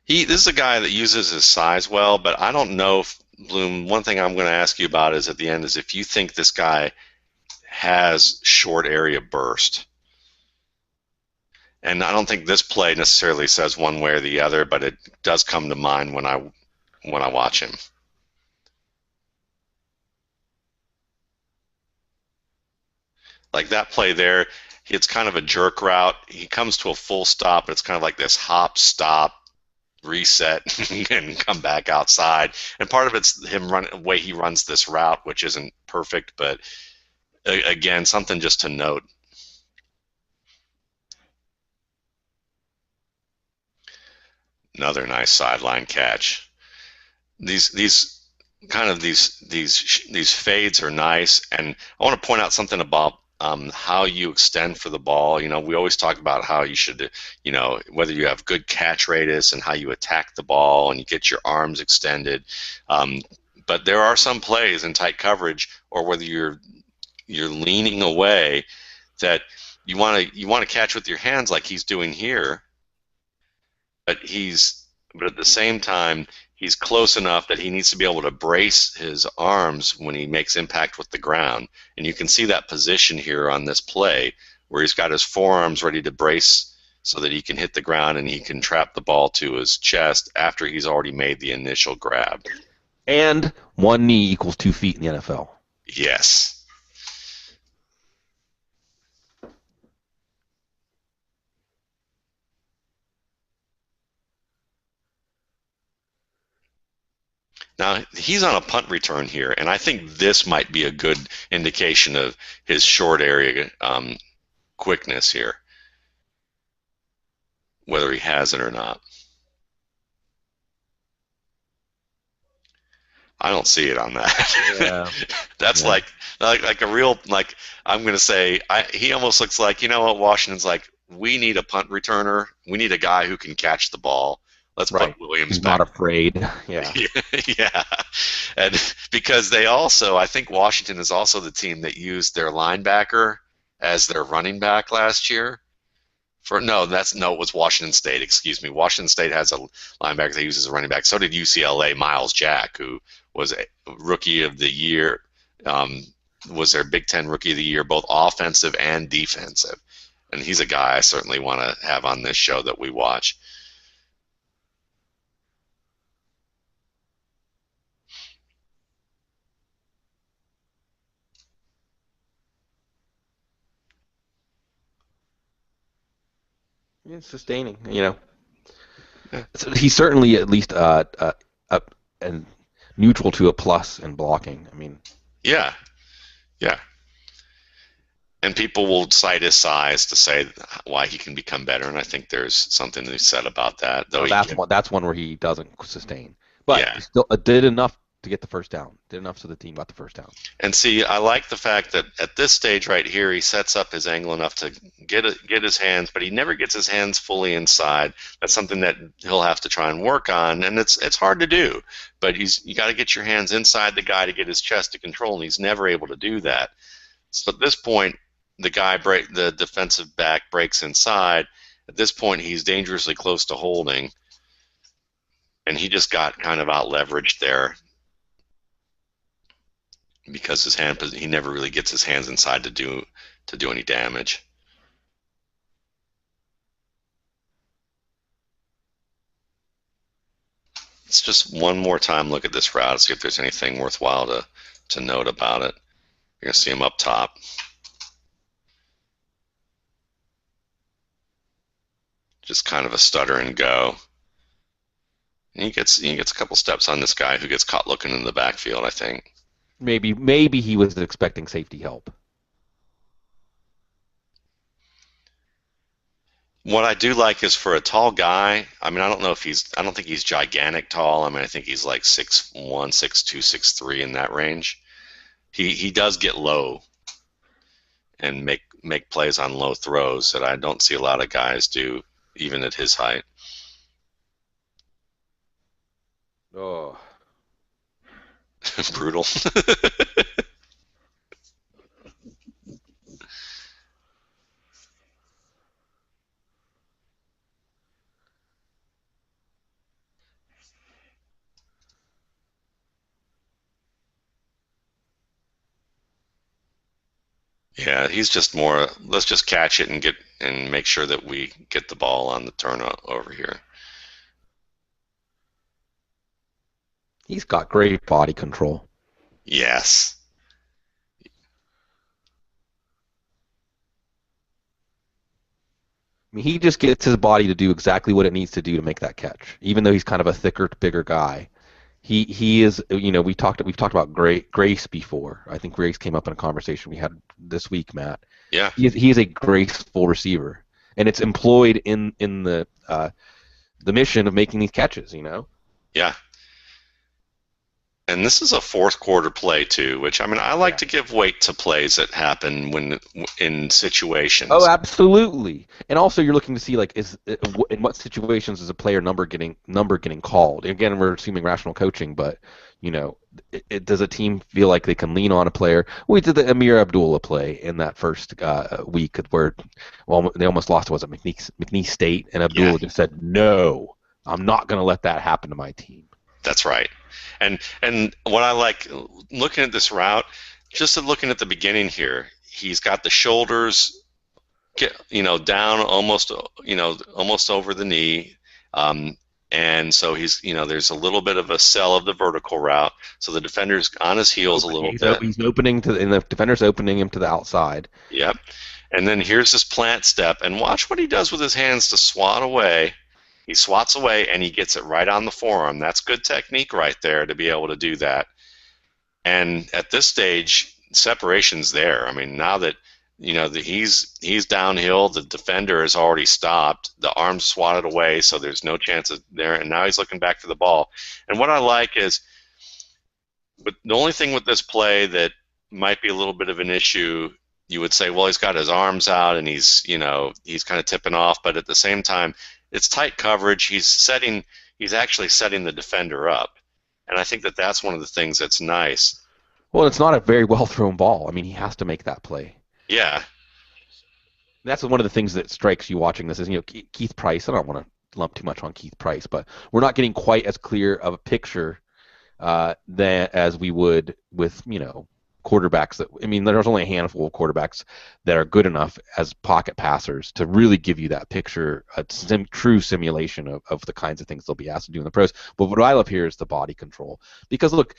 This is a guy that uses his size well, but I don't know if, Bloom, one thing I'm going to ask you about is at the end is if you think this guy has short area burst. And I don't think this play necessarily says one way or the other, but it does come to mind when I watch him. Like that play there, it's kind of a jerk route. He comes to a full stop. It's kind of like this hop, stop, reset, and come back outside. And part of it's him the way he runs this route, which isn't perfect, but again, something just to note. Another nice sideline catch. These fades are nice, and I want to point out something about how you extend for the ball. We always talk about how you should, whether you have good catch radius and how you attack the ball and you get your arms extended. But there are some plays in tight coverage, or whether you're leaning away, that you want to catch with your hands like he's doing here. But at the same time, he's close enough that he needs to be able to brace his arms when he makes impact with the ground. And you can see that position here on this play where he's got his forearms ready to brace so that he can hit the ground and he can trap the ball to his chest after he's already made the initial grab. And 1 knee equals 2 feet in the NFL. Yes. Now, he's on a punt return here, and I think this might be a good indication of his short area quickness here, whether he has it or not. I don't see it on that. Yeah. That's Yeah. like a real, I'm going to say, he almost looks like, Washington's like, we need a punt returner. We need a guy who can catch the ball. Let's put Right. Williams He's not back. afraid. Yeah. Yeah, and because they also, I think Washington is also the team that used their linebacker as their running back last year. For no, it was Washington State. Excuse me. Washington State has a linebacker they use as a running back. So did UCLA. Miles Jack, who was a rookie of the year, um, was their Big Ten rookie of the year, both offensive and defensive. And he's a guy I certainly want to have on this show that we watch. It's sustaining, So he's certainly at least and neutral to a plus in blocking. I mean, Yeah, yeah. And people will cite his size to say why he can become better, and I think there's something to be said about that. Though that's one where he doesn't sustain, but yeah. he still did enough to get the first down. Did enough so the team got the first down. And see, I like the fact that at this stage right here, he sets up his angle enough to get his hands, but he never gets his hands fully inside. That's something that he'll have to try and work on, and it's hard to do. But you got to get your hands inside the guy to get his chest to control, and he's never able to do that. So at this point, the defensive back breaks inside. At this point, he's dangerously close to holding, and he just got kind of out leveraged there because he never really gets his hands inside to do any damage. Let's just one more time look at this route, see if there's anything worthwhile to note about it. You're gonna see him up top. Just kind of a stutter and go. And he gets a couple steps on this guy who gets caught looking in the backfield, I think. Maybe he was expecting safety help. What I do like is for a tall guy, I mean, I don't think he's gigantic tall. I mean, I think he's like 6'1", 6'2", 6'3", in that range. He does get low and make plays on low throws that I don't see a lot of guys do, even at his height. Oh. Brutal. Yeah, he's just more, let's just catch it and make sure that we get the ball on the turnover here. He's got great body control. Yes. I mean, he just gets his body to do exactly what it needs to do to make that catch. Even though he's kind of a thicker, bigger guy, he is. We've talked about grace before. I think grace came up in a conversation we had this week, Matt. Yeah. He is a graceful receiver, and it's employed in the mission of making these catches. Yeah. And this is a fourth quarter play too, which I mean I like to give weight to plays that happen when in situations. Oh, absolutely. And also you're looking to see in what situations is a player number getting called. Again, we're assuming rational coaching, but does a team feel like they can lean on a player? We did the Amir Abdullah play in that first week where they almost lost. Was it McNeese State? And Abdullah just said, "No, I'm not going to let that happen to my team." That's right. And what I like looking at this route, just looking at the beginning here, he's got the shoulders, down almost over the knee, and so he's there's a little bit of a sell of the vertical route, so the defender's on his heels a little bit. He's opening and the defender's opening him to the outside. Yep. And then here's this plant step, and watch what he does with his hands to swat away. He swats away, and he gets it right on the forearm. That's good technique right there to be able to do that. And at this stage, separation's there. I mean, now that that he's downhill, the defender has already stopped. The arm's swatted away, so there's no chance of there. And now he's looking back for the ball. And what I like is, but the only thing with this play that might be a little bit of an issue, you would say, well, he's got his arms out and he's kind of tipping off, but at the same time, it's tight coverage. He's setting he's actually setting the defender up. And I think that that's one of the things that's nice. Well, it's not a very well thrown ball. I mean, he has to make that play. Yeah. That's one of the things that strikes you watching this is, Keith Price. I don't want to lump too much on Keith Price, but we're not getting quite as clear of a picture as we would with, quarterbacks that, I mean, there's only a handful of quarterbacks that are good enough as pocket passers to really give you that picture, a true simulation of the kinds of things they'll be asked to do in the pros. But what I love here is the body control. Because, look,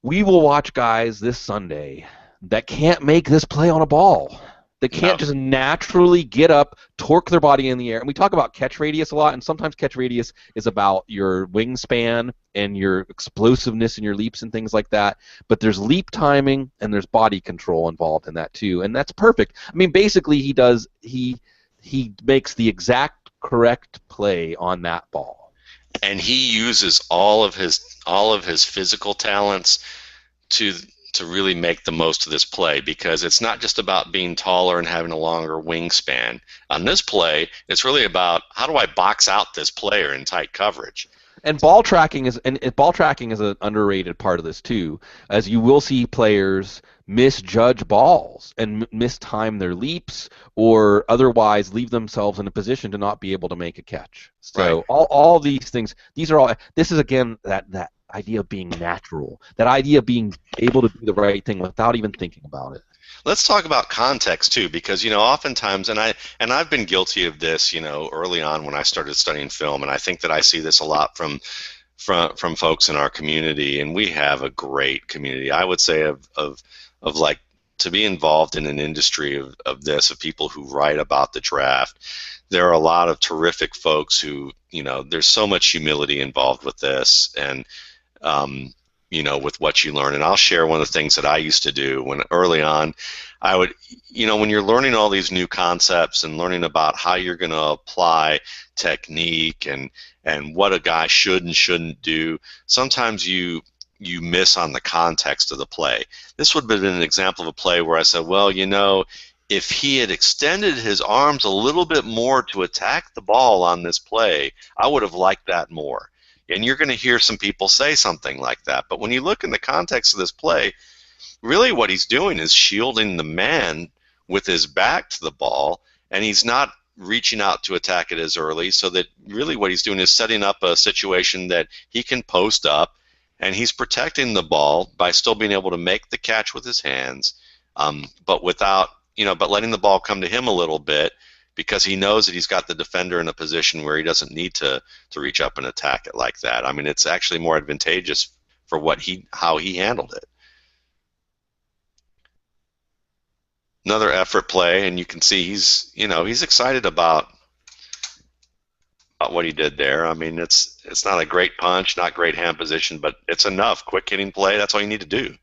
we will watch guys this Sunday that can't make this play on a ball. They can't just naturally get up, torque their body in the air. And we talk about catch radius a lot, and sometimes catch radius is about your wingspan and your explosiveness and your leaps and things like that. But there's leap timing and there's body control involved in that too, and that's perfect. I mean, basically he makes the exact correct play on that ball. And he uses all of his physical talents to really make the most of this play, because it's not just about being taller and having a longer wingspan. On this play, it's really about, how do I box out this player in tight coverage? And ball tracking is an underrated part of this too, as you will see players misjudge balls and mistime their leaps or otherwise leave themselves in a position to not be able to make a catch. So right. all these things, this is again that idea of being natural, that idea of being able to do the right thing without even thinking about it. Let's talk about context too, because oftentimes, and I've been guilty of this, early on when I started studying film, and I think that I see this a lot from folks in our community, and we have a great community. I would say of like, to be involved in an industry of this, of people who write about the draft. There are a lot of terrific folks who, there's so much humility involved with this, and with what you learn. And I'll share one of the things that I used to do when early on, I would, when you're learning all these new concepts and learning about how you're going to apply technique and what a guy should and shouldn't do, sometimes you miss on the context of the play. This would have been an example of a play where I said, well, if he had extended his arms a little bit more to attack the ball on this play, I would have liked that more. And you're going to hear some people say something like that. But when you look in the context of this play, really what he's doing is shielding the man with his back to the ball, and he's not reaching out to attack it as early, so that really what he's doing is setting up a situation that he can post up, and he's protecting the ball by still being able to make the catch with his hands, but without, but letting the ball come to him a little bit, because he knows that he's got the defender in a position where he doesn't need to reach up and attack it like that. I mean, it's actually more advantageous for how he handled it. Another effort play, and you can see he's excited about what he did there. I mean, it's not a great punch, not great hand position, but it's enough. Quick hitting play, that's all you need to do.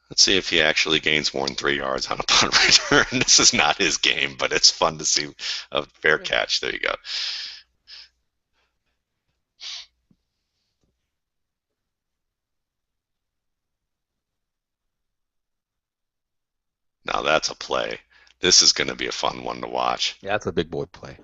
Let's see if he actually gains more than 3 yards on a punt return. This is not his game, but it's fun to see a fair catch. There you go. Now that's a play. This is going to be a fun one to watch. Yeah, that's a big boy play.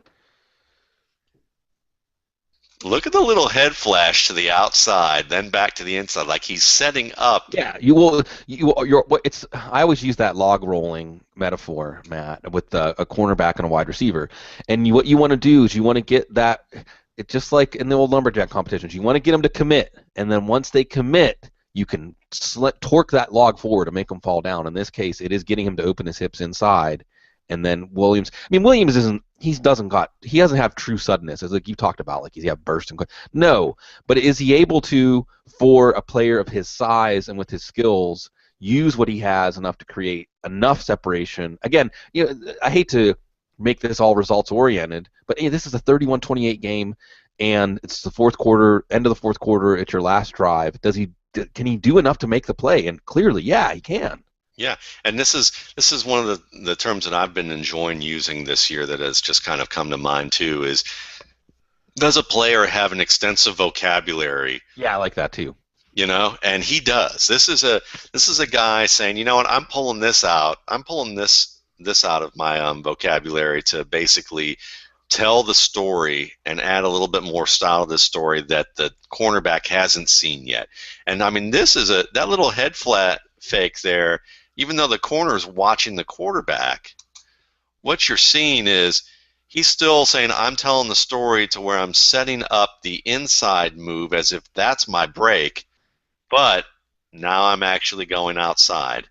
Look at the little head flash to the outside, then back to the inside, like he's setting up. Yeah, I always use that log rolling metaphor, Matt, with a cornerback and a wide receiver. And what you want to do is you want to get that. It's just like in the old lumberjack competitions. You want to get them to commit, and then once they commit, you can torque that log forward to make them fall down. In this case, it is getting him to open his hips inside. And then Williams he doesn't have true suddenness, as like you talked about, like he's have burst and no, but is he able to, for a player of his size and with his skills, use what he has enough to create enough separation? Again, I hate to make this all results oriented, but this is a 31-28 game, and it's the fourth quarter, end of the fourth quarter. It's your last drive. Can he do enough to make the play? And clearly, yeah, he can. Yeah, and this is one of the terms that I've been enjoying using this year that has just kind of come to mind too, is, does a player have an extensive vocabulary? Yeah, I like that too. And he does. This is a guy saying, you know what, I'm pulling this out. I'm pulling this out of my vocabulary to basically tell the story and add a little bit more style to this story that the cornerback hasn't seen yet. And I mean, that little head flat fake there, even though the corner is watching the quarterback, what you're seeing is he's still saying, I'm telling the story to where I'm setting up the inside move as if that's my break, but now I'm actually going outside.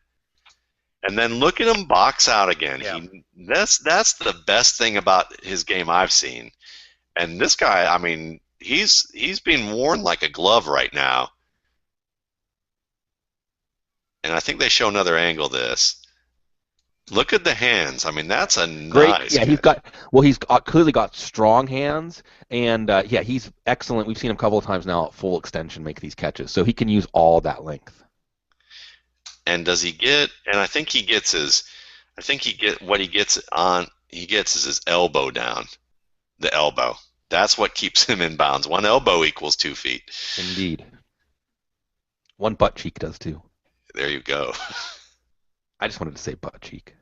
And then look at him box out again. Yeah. That's the best thing about his game I've seen. And this guy, I mean, he's being worn like a glove right now. And I think they show another angle of this. Look at the hands. I mean, that's a Great. nice. Yeah, he's clearly got strong hands, and yeah, he's excellent. We've seen him a couple of times now at full extension make these catches, so he can use all that length. And does he get? And I think he gets his. I think what he gets is his elbow down. The elbow. That's what keeps him in bounds. One elbow equals 2 feet. Indeed. One butt cheek does too. There you go. I just wanted to say butt cheek.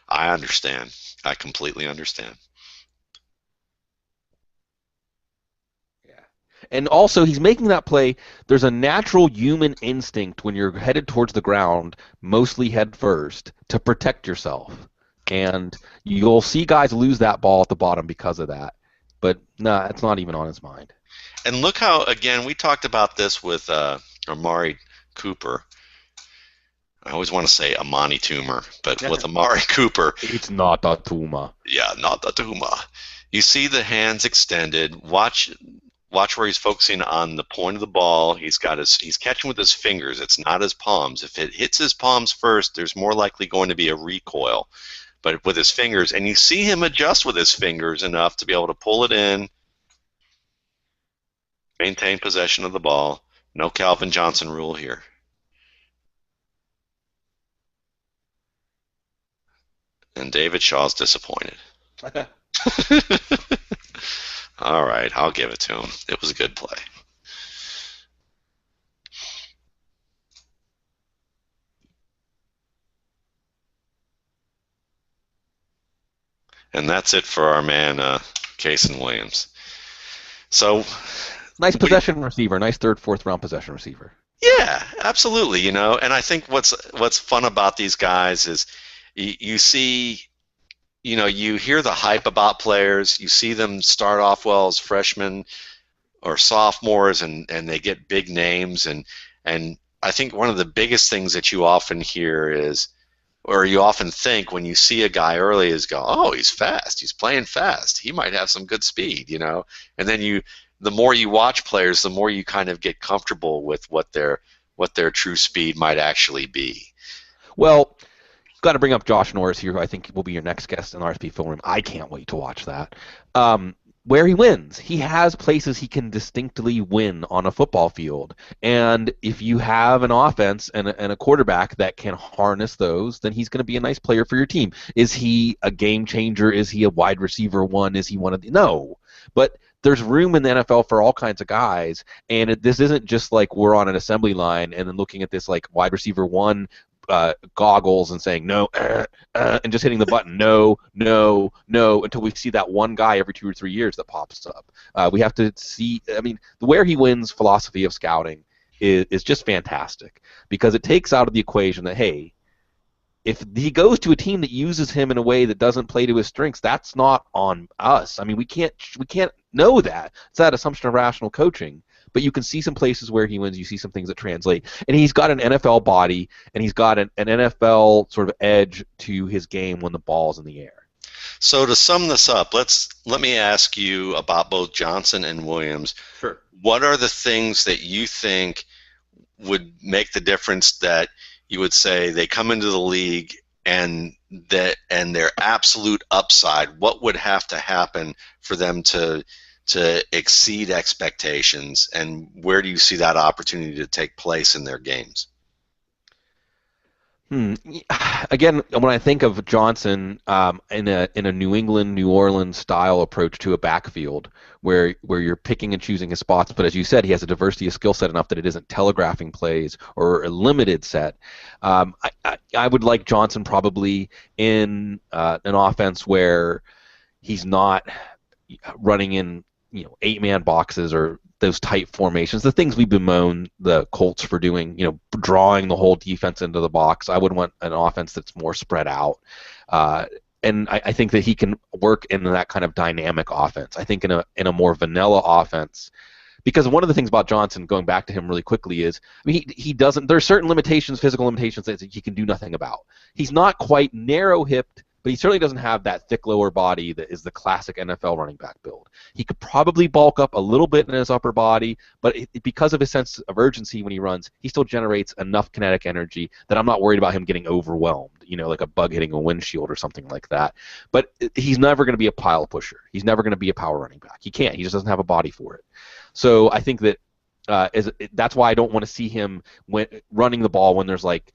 I understand. I completely understand. Yeah. And also, he's making that play. There's a natural human instinct when you're headed towards the ground, mostly head first, to protect yourself. And you'll see guys lose that ball at the bottom because of that. But nah, it's not even on his mind. And look how, again, we talked about this with Amari Cooper. I always want to say Amani Toomer, but with Amari Cooper. It's not a tumor. Yeah, not a tumor. You see the hands extended. Watch where he's focusing on the point of the ball. He's catching with his fingers. It's not his palms. If it hits his palms first, there's more likely going to be a recoil. But with his fingers, and you see him adjust with his fingers enough to be able to pull it in, maintain possession of the ball. No Calvin Johnson rule here. And David Shaw's disappointed. All right, I'll give it to him. It was a good play. And that's it for our man, Casean Williams. So, nice possession receiver. Nice third, fourth round possession receiver. Yeah, absolutely. And I think what's fun about these guys is you see, you hear the hype about players. You see them start off well as freshmen or sophomores, and they get big names. And I think one of the biggest things that you often hear is, or you often think when you see a guy early, is go, oh, he's fast. He's playing fast. He might have some good speed, And then the more you watch players, the more you kind of get comfortable with what their true speed might actually be. Well, got to bring up Josh Norris here, who I think will be your next guest in the RSP Film Room. I can't wait to watch that. Where he wins. He has places he can distinctly win on a football field. And if you have an offense and a quarterback that can harness those, then he's going to be a nice player for your team. Is he a game changer? Is he a wide receiver one? Is he one of the... No. But there's room in the NFL for all kinds of guys, and this isn't just like we're on an assembly line and then looking at this like wide receiver one goggles and saying no, and just hitting the button no until we see that one guy every 2 or 3 years that pops up. We have to see. I mean, the Where He Wins philosophy of scouting is just fantastic because it takes out of the equation that, hey, if he goes to a team that uses him in a way that doesn't play to his strengths, that's not on us. I mean, we can't know that. It's that assumption of rational coaching. But you can see some places where he wins. You see some things that translate. And he's got an NFL body, and he's got an NFL sort of edge to his game when the ball's in the air. So to sum this up, let me ask you about both Johnson and Williams. Sure. What are the things that you think would make the difference that you would say they come into the league and their absolute upside? What would have to happen for them to exceed expectations, and where do you see that opportunity to take place in their games? Again, when I think of Johnson in a New England, New Orleans style approach to a backfield, where you're picking and choosing his spots, but as you said, he has a diversity of skill set enough that it isn't telegraphing plays or a limited set. I would like Johnson probably in an offense where he's not running in 8-man boxes or those tight formations, the things we've bemoaned the Colts for doing, drawing the whole defense into the box. I would want an offense that's more spread out. And I think that he can work in that kind of dynamic offense. I think in a more vanilla offense, because one of the things about Johnson, going back to him really quickly, is he doesn't. There are certain limitations, physical limitations that he can do nothing about. He's not quite narrow-hipped, but he certainly doesn't have that thick lower body that is the classic NFL running back build. He could probably bulk up a little bit in his upper body, but because of his sense of urgency when he runs, he still generates enough kinetic energy that I'm not worried about him getting overwhelmed, like a bug hitting a windshield or something like that. But he's never going to be a pile pusher. He's never going to be a power running back. He can't. He just doesn't have a body for it. So I think that that's why I don't want to see him running the ball when there's like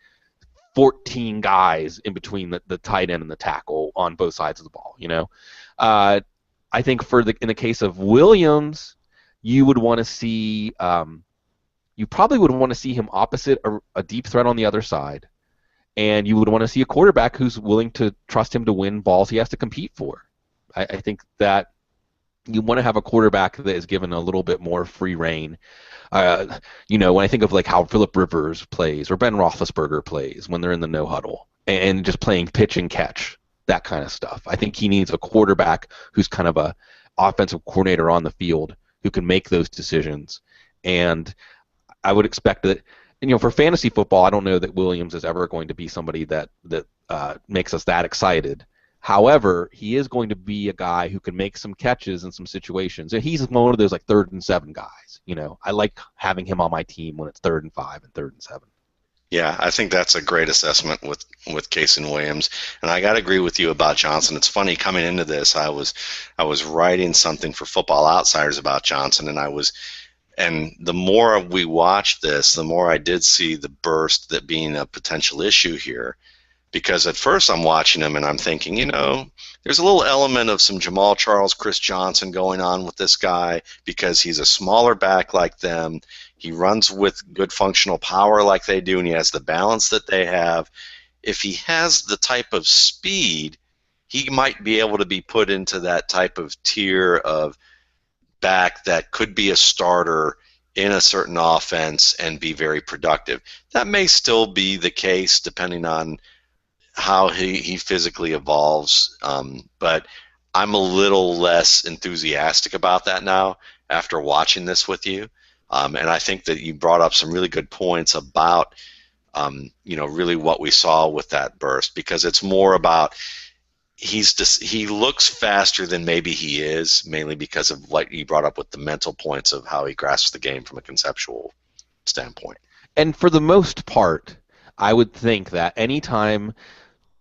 14 guys in between the tight end and the tackle on both sides of the ball. I think in the case of Williams, you would want to see you probably would want to see him opposite a deep threat on the other side, and you would want to see a quarterback who's willing to trust him to win balls he has to compete for. I think that you want to have a quarterback that is given a little bit more free reign. When I think of like how Phillip Rivers plays or Ben Roethlisberger plays when they're in the no huddle and just playing pitch and catch, that kind of stuff. I think he needs a quarterback who's kind of a offensive coordinator on the field who can make those decisions. And I would expect that, for fantasy football, I don't know that Williams is ever going to be somebody that makes us that excited. However, he is going to be a guy who can make some catches in some situations. And he's one of those like 3rd and 7 guys. I like having him on my team when it's 3rd and 5 and 3rd and 7. Yeah, I think that's a great assessment with Casean Williams, and I got to agree with you about Johnson. It's funny, coming into this, I was writing something for Football Outsiders about Johnson, and the more we watched this, the more I did see the burst that being a potential issue here. Because at first I'm watching him and I'm thinking, there's a little element of some Jamal Charles, Chris Johnson going on with this guy because he's a smaller back like them. He runs with good functional power like they do, and he has the balance that they have. If he has the type of speed, he might be able to be put into that type of tier of back that could be a starter in a certain offense and be very productive. That may still be the case depending on how he physically evolves, but I'm a little less enthusiastic about that now after watching this with you, and I think that you brought up some really good points about really what we saw with that burst, because it's more about he looks faster than maybe he is, mainly because of what you brought up with the mental points of how he grasps the game from a conceptual standpoint. And for the most part, I would think that anytime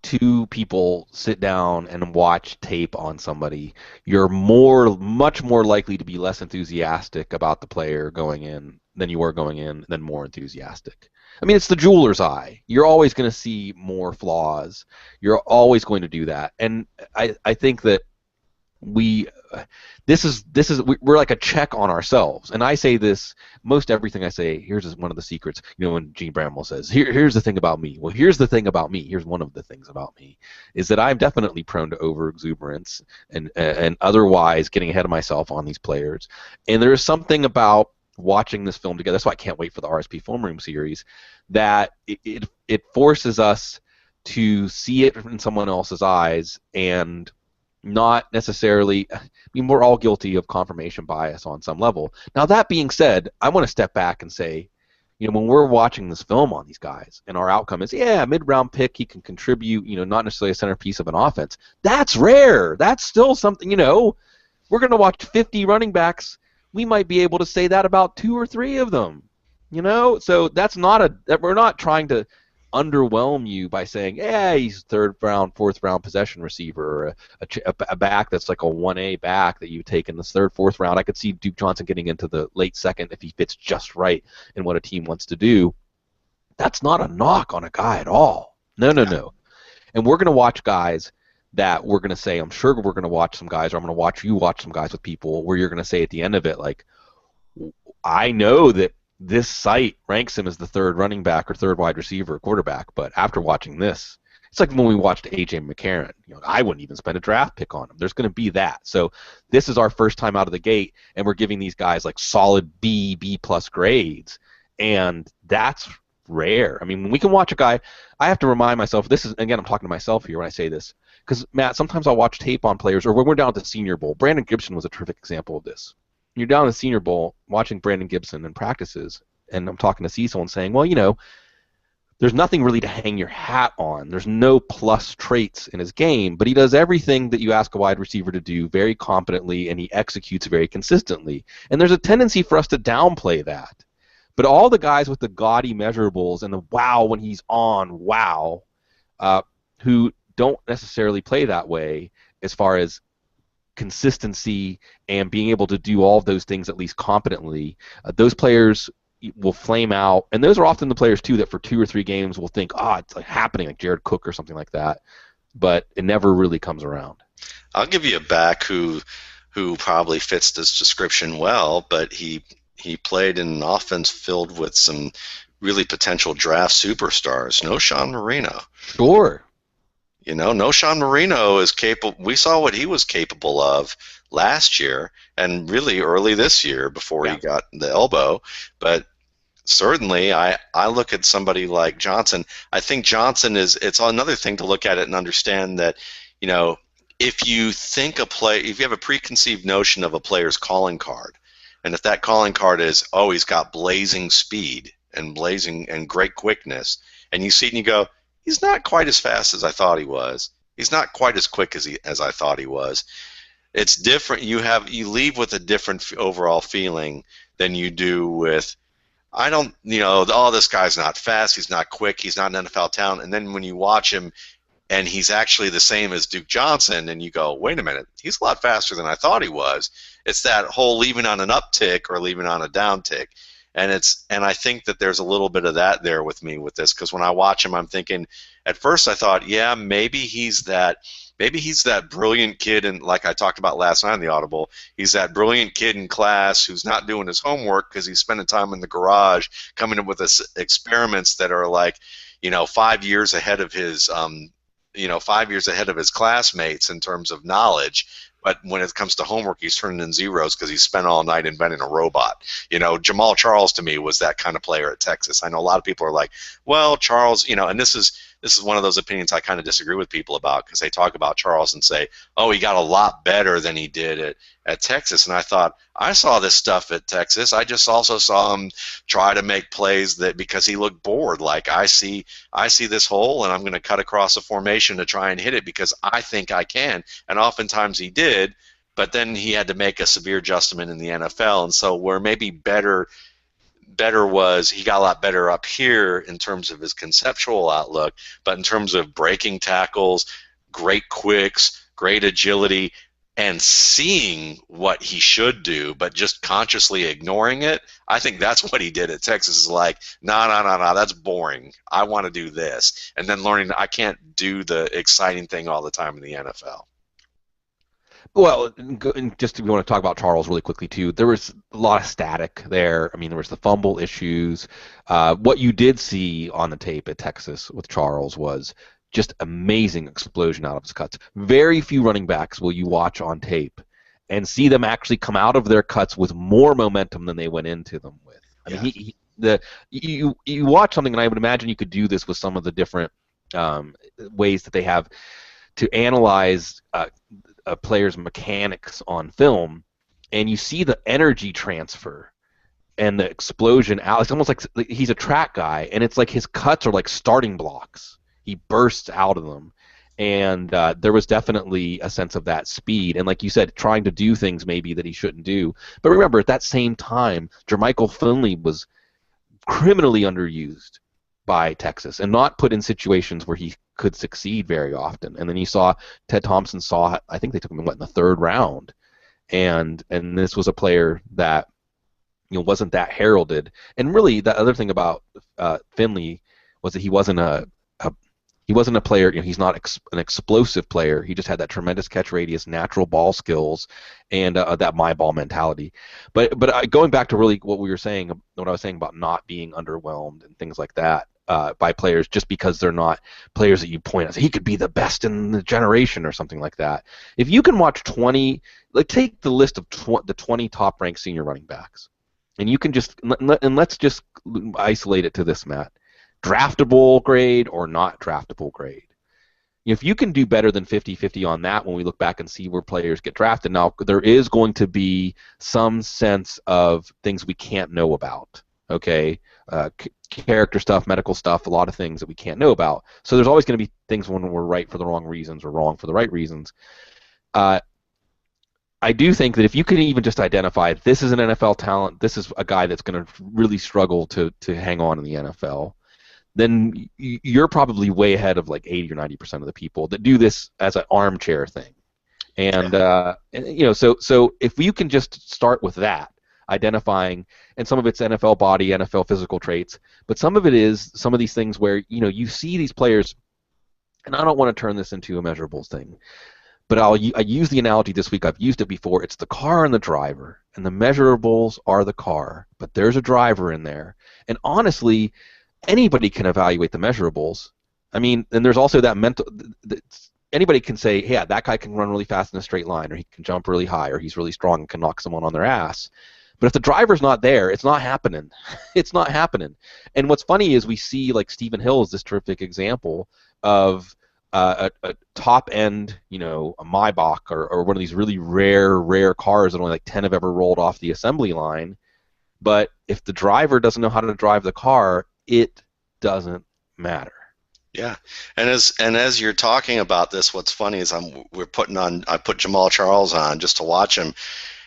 two people sit down and watch tape on somebody, you're much more likely to be less enthusiastic about the player going in than you were going in, than more enthusiastic. I mean, it's the jeweler's eye. You're always going to see more flaws. You're always going to do that. And I think that we're like a check on ourselves. And I say this, most everything I say, here's one of the secrets, when Gene Bramwell says, here's the thing about me. Well, here's the thing about me. Here's one of the things about me, is that I'm definitely prone to over-exuberance and otherwise getting ahead of myself on these players. And there is something about watching this film together, that's why I can't wait for the RSP Film Room series, that it forces us to see it in someone else's eyes and not necessarily, we're all guilty of confirmation bias on some level. Now, that being said, I want to step back and say, when we're watching this film on these guys and our outcome is, mid-round pick, he can contribute, not necessarily a centerpiece of an offense. That's rare. That's still something, we're going to watch 50 running backs. We might be able to say that about 2 or 3 of them, So that's we're not trying to underwhelm you by saying, he's 3rd round, 4th round possession receiver, or a back that's like a 1A back that you take in the 3rd, 4th round. I could see Duke Johnson getting into the late 2nd if he fits just right in what a team wants to do. That's not a knock on a guy at all. No, no, Yeah. no. And we're going to watch guys that we're going to say, I'm sure we're going to watch some guys, or I'm going to watch you watch some guys with people where you're going to say at the end of it, like, I know that this site ranks him as the third running back or third wide receiver or quarterback, but after watching this, it's like when we watched A.J. McCarron. I wouldn't even spend a draft pick on him. There's going to be that. So this is our first time out of the gate, and we're giving these guys like solid B plus grades, and that's rare. I mean, when we can watch a guy, I have to remind myself, this is, again, I'm talking to myself here when I say this, because, Matt, sometimes I'll watch tape on players, or when we're down at the Senior Bowl. Brandon Gibson was a terrific example of this. You're down at the Senior Bowl watching Brandon Gibson in practices, and I'm talking to Cecil and saying, well, there's nothing really to hang your hat on. There's no plus traits in his game, but he does everything that you ask a wide receiver to do very competently, and he executes very consistently. And there's a tendency for us to downplay that. But all the guys with the gaudy measurables and the wow when he's on, wow, who don't necessarily play that way as far as consistency and being able to do all of those things at least competently, those players will flame out, and those are often the players too that for 2 or 3 games will think, it's like happening, like Jared Cook or something like that, but it never really comes around. I'll give you a back who probably fits this description well, but he played in an offense filled with some really potential draft superstars. No. Marino. Sure. No. Marino is capable. We saw what he was capable of last year and really early this year before he got the elbow. But certainly, I look at somebody like Johnson. I think Johnson it's another thing to look at it and understand that, if you think if you have a preconceived notion of a player's calling card, and if that calling card is, he's got blazing speed and great quickness, and you see it and you go, he's not quite as fast as I thought he was. He's not quite as quick as I thought he was. It's different. You leave with a different overall feeling than you do with, this guy's not fast, he's not quick, he's not an NFL talent. And then when you watch him and he's actually the same as Duke Johnson, and you go, wait a minute, he's a lot faster than I thought he was. It's that whole leaving on an uptick or leaving on a downtick. And I think that there's a little bit of that there with me with this, because when I watch him, I'm thinking, at first I thought, maybe he's that brilliant kid, and like I talked about last night in the Audible, he's that brilliant kid in class who's not doing his homework because he's spending time in the garage coming up with experiments that are like, 5 years ahead of his 5 years ahead of his classmates in terms of knowledge. But when it comes to homework, he's turning in zeros because he spent all night inventing a robot. Jamal Charles to me was that kind of player at Texas. I know a lot of people are like, well, Charles, and this is one of those opinions I kind of disagree with people about, because they talk about Charles and say, he got a lot better than he did at Texas. And I thought, I saw this stuff at Texas. I just also saw him try to make plays that because he looked bored. Like, I see this hole, and I'm going to cut across a formation to try and hit it because I think I can. And oftentimes he did, but then he had to make a severe adjustment in the NFL. And so where maybe better was he got a lot better up here in terms of his conceptual outlook, but in terms of breaking tackles, great quicks, great agility, and seeing what he should do, but just consciously ignoring it, I think that's what he did at Texas. Is like, no, that's boring. I want to do this. And then learning I can't do the exciting thing all the time in the NFL. Well, just we want to talk about Charles really quickly too. There was a lot of static there. I mean, there was the fumble issues. What you did see on the tape at Texas with Charles was just amazing explosion out of his cuts. Very few running backs will you watch on tape and see them actually come out of their cuts with more momentum than they went into them with. I mean, you watch something, and I would imagine you could do this with some of the different ways that they have to analyze a player's mechanics on film, and you see the energy transfer and the explosion out. It's almost like he's a track guy, and it's like his cuts are like starting blocks. He bursts out of them, and there was definitely a sense of that speed. And like you said, trying to do things maybe that he shouldn't do. But remember, at that same time, Jermichael Finley was criminally underused by Texas and not put in situations where he could succeed very often. And then you saw Ted Thompson I think they took him in the 3rd round, and this was a player that wasn't that heralded. And really, the other thing about Finley was that he wasn't He wasn't a player. He's not an explosive player. He just had that tremendous catch radius, natural ball skills, and that my ball mentality. But going back to really what we were saying, what I was saying about not being underwhelmed and things like that by players, just because they're not players that you point out, he could be the best in the generation or something like that. If you can watch 20, like take the list of the 20 top-ranked senior running backs, and you can just let's just isolate it to this, Matt. Draftable grade or not draftable grade. If you can do better than 50-50 on that when we look back and see where players get drafted, now there is going to be some sense of things we can't know about, okay? Character stuff, medical stuff, a lot of things that we can't know about. So there's always going to be things when we're right for the wrong reasons or wrong for the right reasons. I do think that if you can even just identify this is an NFL talent, this is a guy that's going to really struggle to hang on in the NFL, then you're probably way ahead of like 80 or 90% of the people that do this as an armchair thing. And so if you can just start with that, identifying, and some of it's NFL body, NFL physical traits, but some of it is some of these things where you see these players, and I don't want to turn this into a measurables thing, but I use the analogy this week. I've used it before. It's the car and the driver, and the measurables are the car, but there's a driver in there, and honestly, anybody can evaluate the measurables. I mean, and there's also that mental. Anybody can say, yeah, that guy can run really fast in a straight line, or he can jump really high, or he's really strong and can knock someone on their ass. But if the driver's not there, it's not happening. It's not happening. And what's funny is we see like Stephen Hill is this terrific example of a top end, a Maybach or one of these really rare cars that only like 10 have ever rolled off the assembly line. But if the driver doesn't know how to drive the car, it doesn't matter. Yeah, and as you're talking about this, what's funny is I put Jamal Charles on just to watch him,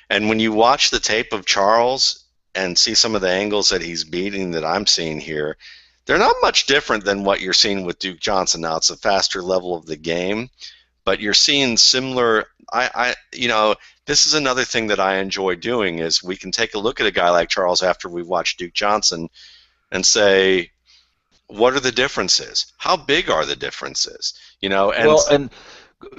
and when you watch the tape of Charles and see some of the angles that he's beating that I'm seeing here, they're not much different than what you're seeing with Duke Johnson. Now it's a faster level of the game, but you're seeing similar. This is another thing that I enjoy doing is we can take a look at a guy like Charles after we've watched Duke Johnson and say, what are the differences? How big are the differences?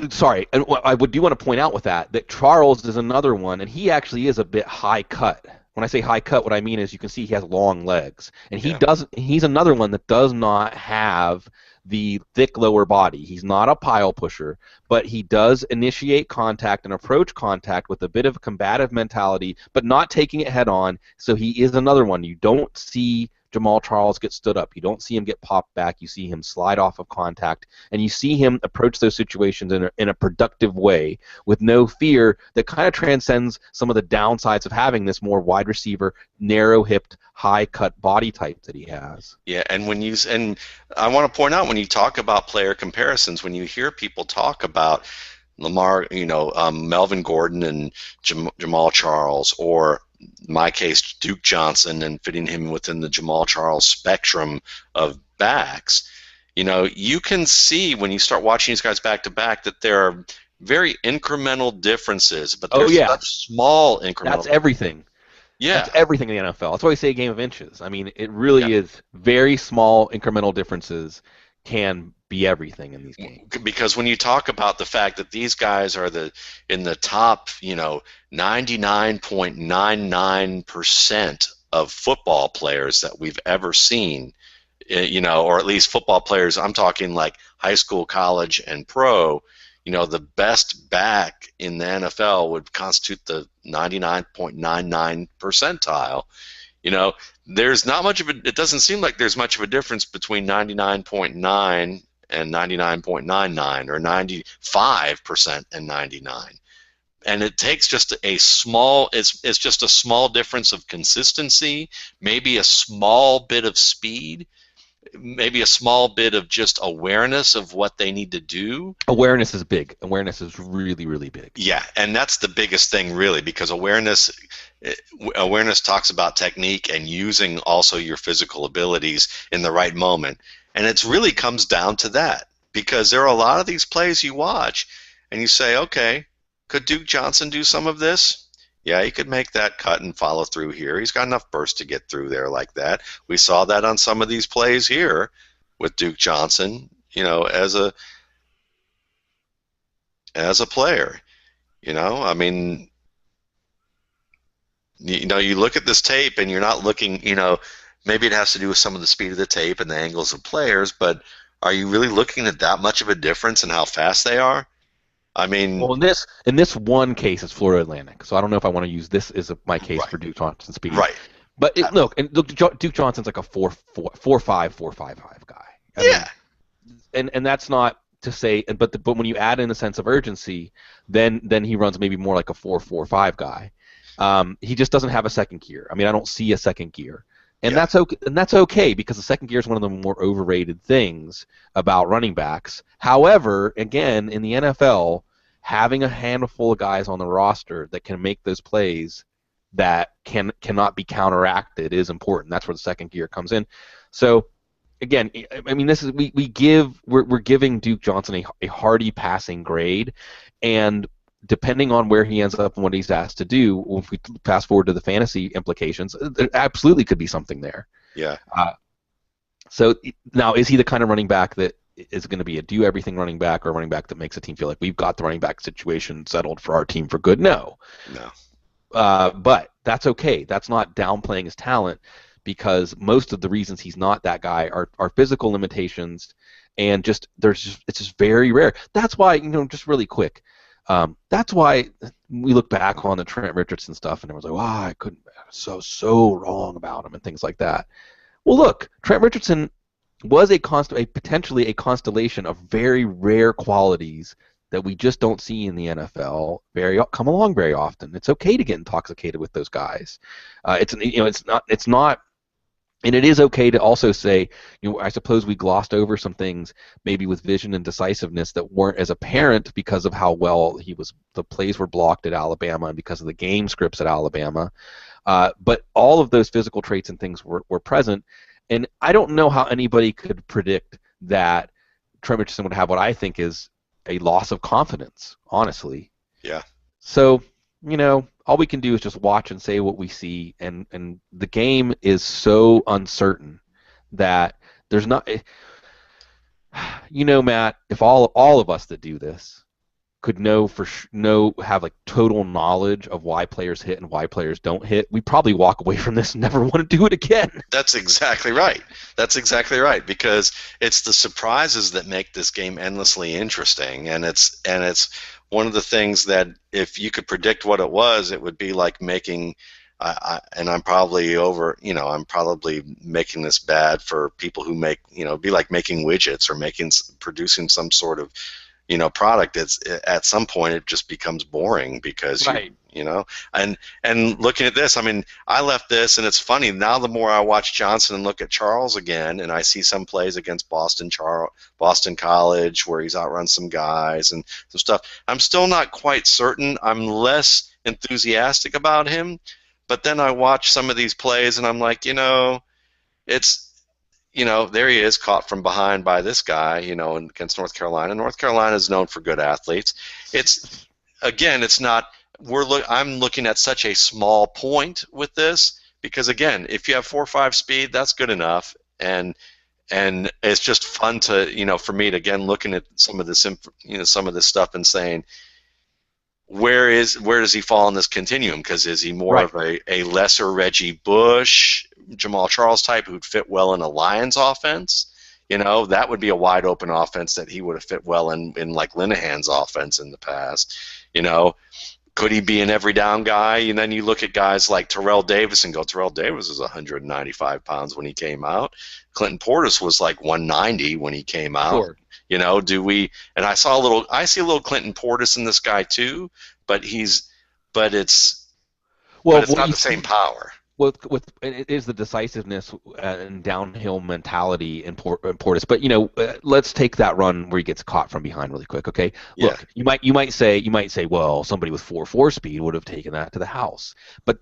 Sorry, and I do want to point out with that Charles is another one, and he actually is a bit high cut. When I say high cut, what I mean is you can see he has long legs, and he's another one that does not have the thick lower body. He's not a pile pusher, but he does initiate contact and approach contact with a bit of a combative mentality, but not taking it head on. So he is another one. You don't see Jamal Charles get stood up. You don't see him get popped back. You see him slide off of contact, and you see him approach those situations in a productive way with no fear that kind of transcends some of the downsides of having this more wide receiver, narrow-hipped, high-cut body type that he has. Yeah, and I want to point out when you talk about player comparisons, when you hear people talk about Lamar, Melvin Gordon and Jamal Charles, or in my case, Duke Johnson, and fitting him within the Jamal Charles spectrum of backs, you can see when you start watching these guys back to back that there are very incremental differences, but they're such small incremental. That's everything. Yeah. That's everything in the NFL. That's why we say a game of inches. I mean, it really is very small incremental differences can be everything in these games. Because when you talk about the fact that these guys are in the top, 99.99% of football players that we've ever seen, or at least football players, I'm talking like high school, college, and pro, the best back in the NFL would constitute the 99.99 percentile. There's not much of it doesn't seem like there's much of a difference between 99.9 and 99.99 or 95% and 99. And it takes just a small, it's just a small difference of consistency, maybe a small bit of speed, maybe a small bit of just awareness of what they need to do. Awareness is big. Awareness is really, really big. Yeah, and that's the biggest thing, really, because awareness talks about technique and using also your physical abilities in the right moment. And it really comes down to that, because there are a lot of these plays you watch and you say, okay, could Duke Johnson do some of this? Yeah, he could make that cut and follow through here. He's got enough burst to get through there like that. We saw that on some of these plays here with Duke Johnson. as a player. I mean, you look at this tape and you're not looking, maybe it has to do with some of the speed of the tape and the angles of players, but are you really looking at that much of a difference in how fast they are? I mean, Well, in this one case, it's Florida Atlantic, so I don't know if I want to use this as my case right, for Duke Johnson speed. right. But look, Duke Johnson's like a 4.5 guy. I mean, Yeah, and that's not to say, but when you add in a sense of urgency, then he runs maybe more like a 4.45 guy. He just doesn't have a second gear. I mean, I don't see a second gear, and yeah, that's okay because the second gear is one of the more overrated things about running backs. However, again, in the NFL, having a handful of guys on the roster that can make those plays that cannot be counteracted is important. That's where the second gear comes in. So again, I mean, this is we're giving Duke Johnson a hardy passing grade, and depending on where he ends up and what he's asked to do, if we fast forward to the fantasy implications, there absolutely could be something there. yeah. So now, is he the kind of running back that is going to be a do everything running back, or a running back that makes a team feel like we've got the running back situation settled for our team for good? No. No. But that's okay. That's not downplaying his talent, because most of the reasons he's not that guy are physical limitations, and it's just very rare. That's why, just really quick, that's why we look back on the Trent Richardson stuff and it was like, wow, I couldn't, so wrong about him and things like that. Well, look, Trent Richardson was potentially a constellation of very rare qualities that we just don't see in the NFL come along very often. It's okay to get intoxicated with those guys. It's not, and it is okay to also say, I suppose we glossed over some things maybe with vision and decisiveness that weren't as apparent because of how well the plays were blocked at Alabama and because of the game scripts at Alabama. But all of those physical traits and things were present. And I don't know how anybody could predict that Trent Richardson would have what I think is a loss of confidence, honestly. Yeah. So, all we can do is just watch and say what we see, and the game is so uncertain that there's not, Matt, if all of us that do this could have like total knowledge of why players hit and why players don't hit, we probably walk away from this and never want to do it again. That's exactly right. That's exactly right, because it's the surprises that make this game endlessly interesting, and it's one of the things that if you could predict what it was, it would be like making. And I'm probably I'm probably making this bad for people who make, it'd be like making widgets or producing some sort of product. It's at some point it just becomes boring because right. And looking at this, I mean, I left this, and it's funny now. The more I watch Johnson and look at Charles again, and I see some plays against Boston College where he's outrun some guys and some stuff, I'm still not quite certain. I'm less enthusiastic about him, but then I watch some of these plays, and I'm like, it's. There he is, caught from behind by this guy, against North Carolina. North Carolina is known for good athletes. It's not. I'm looking at such a small point with this because, again, if you have 4.5 speed, that's good enough, and it's just fun to, for me to again looking at some of this, some of this stuff and saying, where does he fall in this continuum? Because is he more of a lesser Reggie Bush, Jamal Charles type who'd fit well in a Lions offense? That would be a wide open offense that he would have fit well in like Linehan's offense in the past. Could he be an every down guy? And then you look at guys like Terrell Davis and go, Terrell Davis was 195 pounds when he came out. Clinton Portis was like 190 when he came out. Sure. And I see a little Clinton Portis in this guy too, but it's not the same power. It is the decisiveness and downhill mentality in Portis. But let's take that run where he gets caught from behind really quick. Okay, look, you might say, well, somebody with 4.4 speed would have taken that to the house. But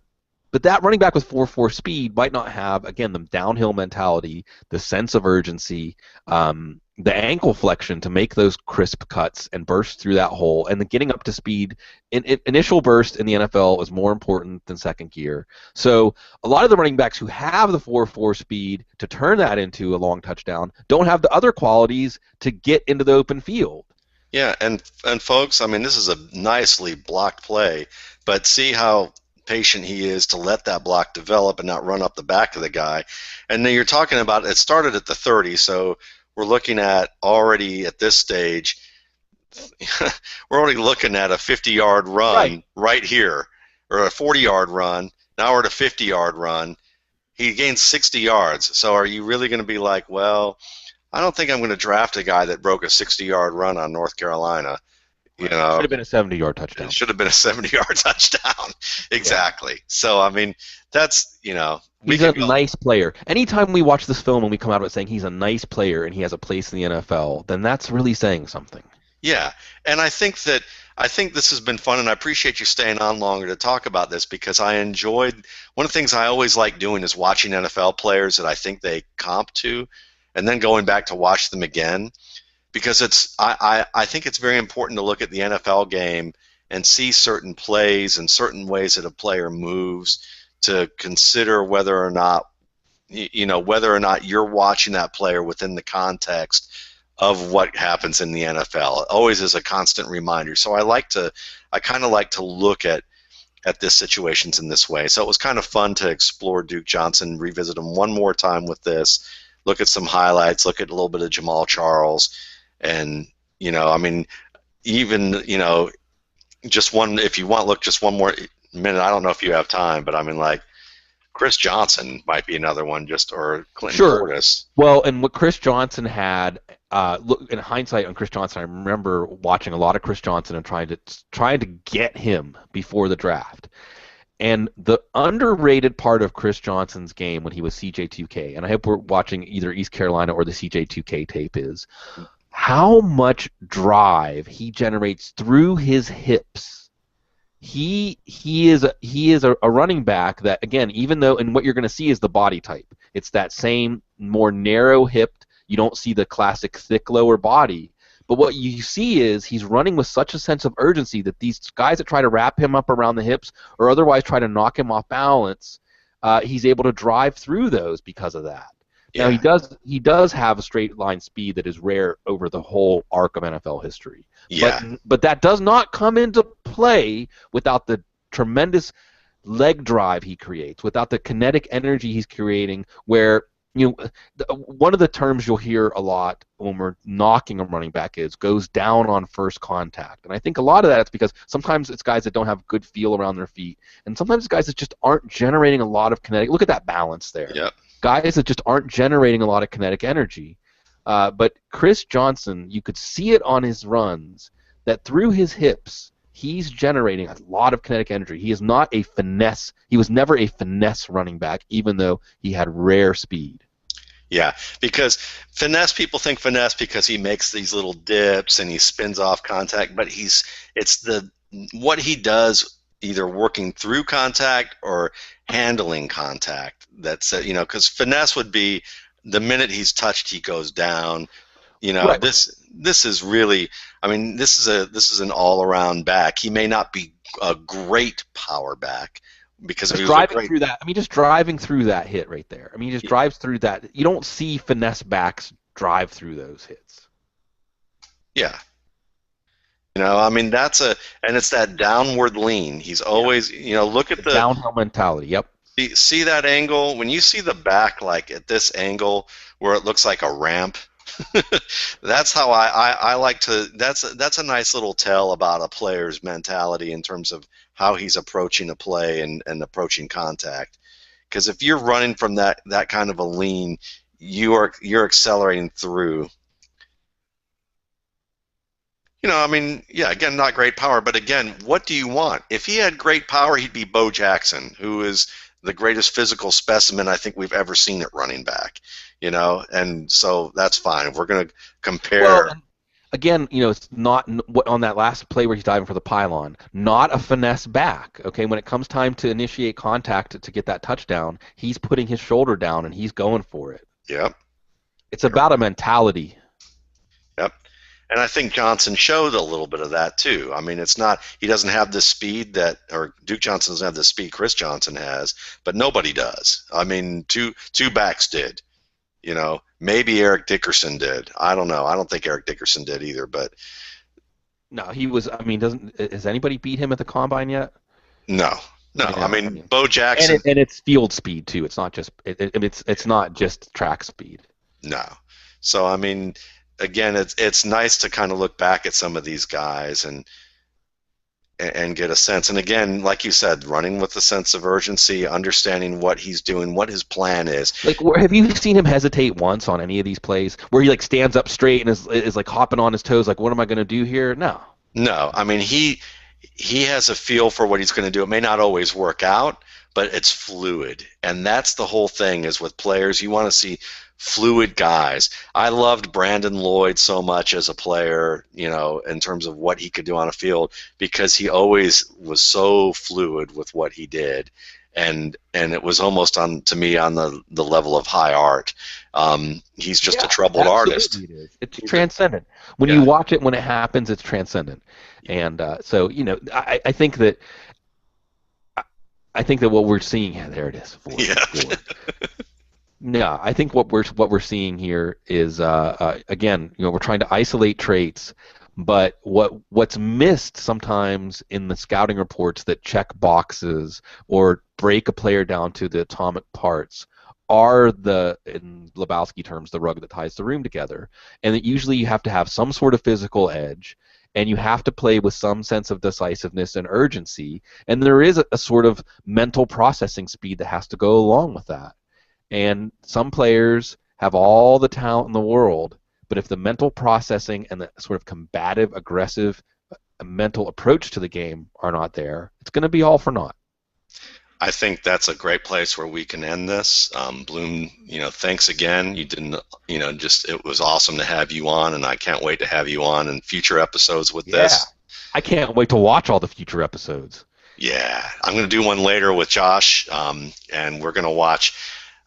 But that running back with 4.4 speed might not have, again, the downhill mentality, the sense of urgency, the ankle flexion to make those crisp cuts and burst through that hole, and the getting up to speed. Initial burst in the NFL is more important than second gear. So a lot of the running backs who have the 4.4 speed to turn that into a long touchdown don't have the other qualities to get into the open field. Yeah, and folks, I mean, this is a nicely blocked play, but see how patient he is to let that block develop and not run up the back of the guy. And then you're talking about it started at the 30, so we're looking at already at this stage, we're already looking at a 50-yard run right here, or a 40-yard run. Now we're at a 50-yard run. He gained 60 yards. So are you really going to be like, well, I don't think I'm going to draft a guy that broke a 60-yard run on North Carolina. You know, should have been a 70-yard touchdown. It should have been a 70-yard touchdown. Exactly. Yeah. So, I mean, that's, you know. He's a nice player. Anytime we watch this film and we come out of it saying he's a nice player and he has a place in the NFL, then that's really saying something. Yeah, and I think this has been fun, and I appreciate you staying on longer to talk about this, because I enjoyed, one of the things I always like doing is watching NFL players that I think they comp to, and then going back to watch them again, because I think it's very important to look at the NFL game and see certain plays and certain ways that a player moves to consider whether or not, you know, whether or not you're watching that player within the context of what happens in the NFL. It always is a constant reminder. So I kind of like to look at this situations in this way. So it was kind of fun to explore Duke Johnson, revisit him one more time with this, look at some highlights, look at a little bit of Jamal Charles, and, you know, I mean, even, you know, just one, if you want, look, just one more minute. I don't know if you have time, but I mean, like, Chris Johnson might be another one, or Clinton Portis. Well, and what Chris Johnson had, look, in hindsight on Chris Johnson, I remember watching a lot of Chris Johnson and trying to get him before the draft. And the underrated part of Chris Johnson's game when he was CJ2K, and I hope we're watching either East Carolina or the CJ2K tape, is how much drive he generates through his hips. He is a running back that, again, even though, and what you're going to see is the body type. It's that same more narrow-hipped, you don't see the classic thick lower body. But what you see is he's running with such a sense of urgency that these guys that try to wrap him up around the hips or otherwise try to knock him off balance, he's able to drive through those because of that. Yeah. Now, he does have a straight line speed that is rare over the whole arc of NFL history. Yeah. But that does not come into play without the tremendous leg drive he creates, without the kinetic energy he's creating, where, you know, one of the terms you'll hear a lot when we're knocking a running back is goes down on first contact. And I think a lot of that is because sometimes it's guys that don't have good feel around their feet, and sometimes it's guys that just aren't generating a lot of kinetic. Look at that balance there. Yep. Guys that just aren't generating a lot of kinetic energy. But Chris Johnson, you could see it on his runs that through his hips, he's generating a lot of kinetic energy. He is not a finesse. He was never a finesse running back, even though he had rare speed. Yeah, because finesse, people think finesse because he makes these little dips and he spins off contact, but it's what he does either working through contact or handling contact. That's you know, because finesse would be the minute he's touched, he goes down. You know, right. This is really, I mean, this is an all-around back. He may not be a great power back because if he was driving through that. I mean, just driving through that hit right there. I mean, he just drives through that. You don't see finesse backs drive through those hits. Yeah. You know, I mean, and it's that downward lean. He's always, you know, look at the downhill mentality. Yep. See that angle? When you see the back, like at this angle where it looks like a ramp, that's how I like to. That's a nice little tell about a player's mentality in terms of how he's approaching a play and approaching contact. Because if you're running from that kind of a lean, you're accelerating through. You know, I mean, yeah, again, not great power, but again, what do you want? If he had great power, he'd be Bo Jackson, who is the greatest physical specimen I think we've ever seen at running back. You know, and so that's fine. If we're going to compare. Well, again, it's not on that last play where he's diving for the pylon, not a finesse back. Okay, when it comes time to initiate contact to get that touchdown, he's putting his shoulder down and he's going for it. Yep. It's about a mentality. Yep. And I think Johnson showed a little bit of that too. I mean, it's not he doesn't have the speed or Duke Johnson doesn't have the speed Chris Johnson has, but nobody does. I mean, two backs did. Maybe Eric Dickerson did. I don't know. I don't think Eric Dickerson did either, but no, he was. I mean, has anybody beat him at the combine yet? No. I mean, Bo Jackson, and it's field speed too. It's not just it's not just track speed. No. So I mean, again, it's nice to kind of look back at some of these guys and get a sense. And again, like you said, running with a sense of urgency, understanding what he's doing, what his plan is. Like, have you seen him hesitate once on any of these plays where he like stands up straight and is like hopping on his toes, like, what am I going to do here? No. I mean, he has a feel for what he's going to do. It may not always work out, but it's fluid, and that's the whole thing. Is with players, you want to see fluid guys. I loved Brandon Lloyd so much as a player, in terms of what he could do on a field, because he always was so fluid with what he did, and it was almost to me on the level of high art. He's just a troubled artist. It is. It's transcendent. When you watch it, when it happens, it's transcendent. And so I think that. I think that what we're seeing, there it is. No, I think what we're seeing here is again, we're trying to isolate traits, but what's missed sometimes in the scouting reports that check boxes or break a player down to the atomic parts are in Lebowski terms, the rug that ties the room together, and that usually you have to have some sort of physical edge. And you have to play with some sense of decisiveness and urgency, and there is a sort of mental processing speed that has to go along with that. And some players have all the talent in the world, but if the mental processing and the sort of combative, aggressive mental approach to the game are not there, it's going to be all for naught. I think that's a great place where we can end this. Bloom, thanks again. You didn't, it was awesome to have you on, and I can't wait to have you on in future episodes with this. I can't wait to watch all the future episodes. Yeah, I'm going to do one later with Josh, and we're going to watch.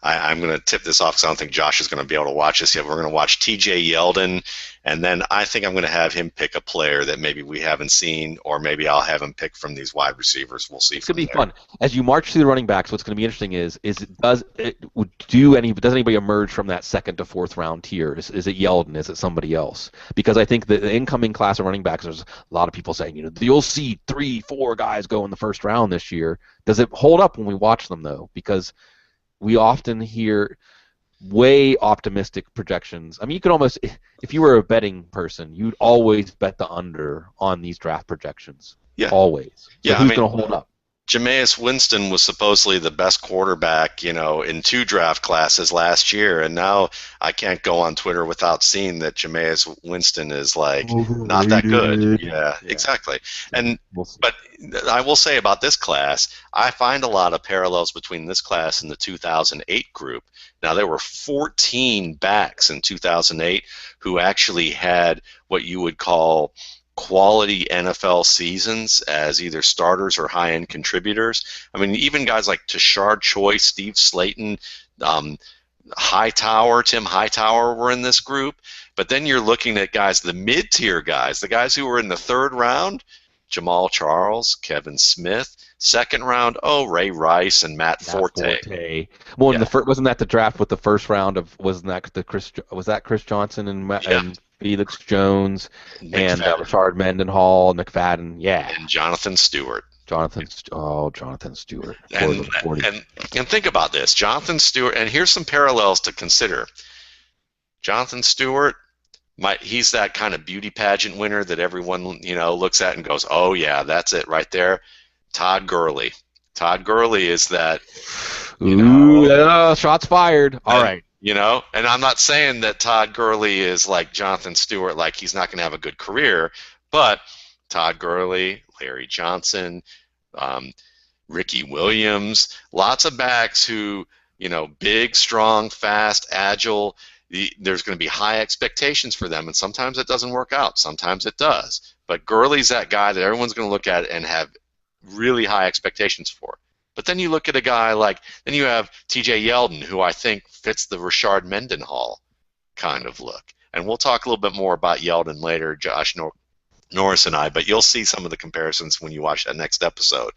I'm going to tip this off because I don't think Josh is going to be able to watch this yet. We're going to watch T.J. Yeldon, and then I think I'm going to have him pick a player that maybe we haven't seen, or maybe I'll have him pick from these wide receivers. We'll see. It's going to be fun. As you march through the running backs, what's going to be interesting does anybody emerge from that second to fourth round tier? Is it Yeldon? Is it somebody else? Because I think the incoming class of running backs, there's a lot of people saying, you'll see 3-4 guys go in the first round this year. Does it hold up when we watch them, though? Because we often hear way optimistic projections. I mean, you could almost, if you were a betting person, you'd always bet the under on these draft projections. Yeah. Always. So yeah, who's going to hold up? Jameis Winston was supposedly the best quarterback, in 2 draft classes last year, and now I can't go on Twitter without seeing that Jameis Winston is not that good. Yeah, exactly. And but I will say about this class, I find a lot of parallels between this class and the 2008 group. Now, there were 14 backs in 2008 who actually had what you would call quality NFL seasons as either starters or high-end contributors. I mean, even guys like Tashard Choice, Steve Slayton, Tim Hightower were in this group. But then you're looking at guys, the mid-tier guys, the guys who were in the 3rd round, Jamal Charles, Kevin Smith. 2nd round, Ray Rice and Matt Forte. Well, wasn't that the draft with the first round of was that Chris Johnson and Felix Jones and Rashard Mendenhall, McFadden, and Jonathan Stewart. Jonathan Stewart. And think about this, Jonathan Stewart, and here's some parallels to consider. Jonathan Stewart, he's that kind of beauty pageant winner that everyone looks at and goes, oh yeah, that's it right there. Todd Gurley. Todd Gurley is that. Shots fired. All right. And I'm not saying that Todd Gurley is like Jonathan Stewart, like he's not going to have a good career, but Todd Gurley, Larry Johnson, Ricky Williams, lots of backs who, big, strong, fast, agile, there's going to be high expectations for them, and sometimes it doesn't work out. Sometimes it does. But Gurley's that guy that everyone's going to look at and have really high expectations for. But then you look at a guy like, then you have T.J. Yeldon, who I think fits the Rashard Mendenhall kind of look. And we'll talk a little bit more about Yeldon later, Josh Norris and I, but you'll see some of the comparisons when you watch that next episode.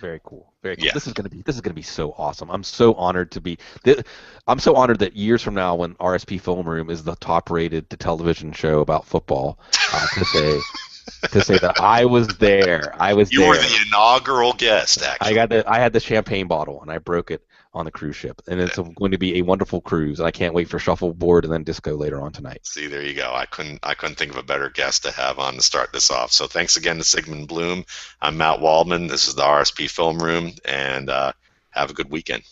Very cool. Very cool. Yeah. This is gonna be so awesome. I'm so honored that years from now, when RSP Film Room is the top-rated television show about football, to say that I was there. You were the inaugural guest, actually. I had the champagne bottle and I broke it on the cruise ship, and it's going to be a wonderful cruise. And I can't wait for shuffleboard and then disco later on tonight. See, there you go. I couldn't think of a better guest to have on to start this off. So thanks again to Sigmund Bloom. I'm Matt Waldman. This is the RSP Film Room, and have a good weekend.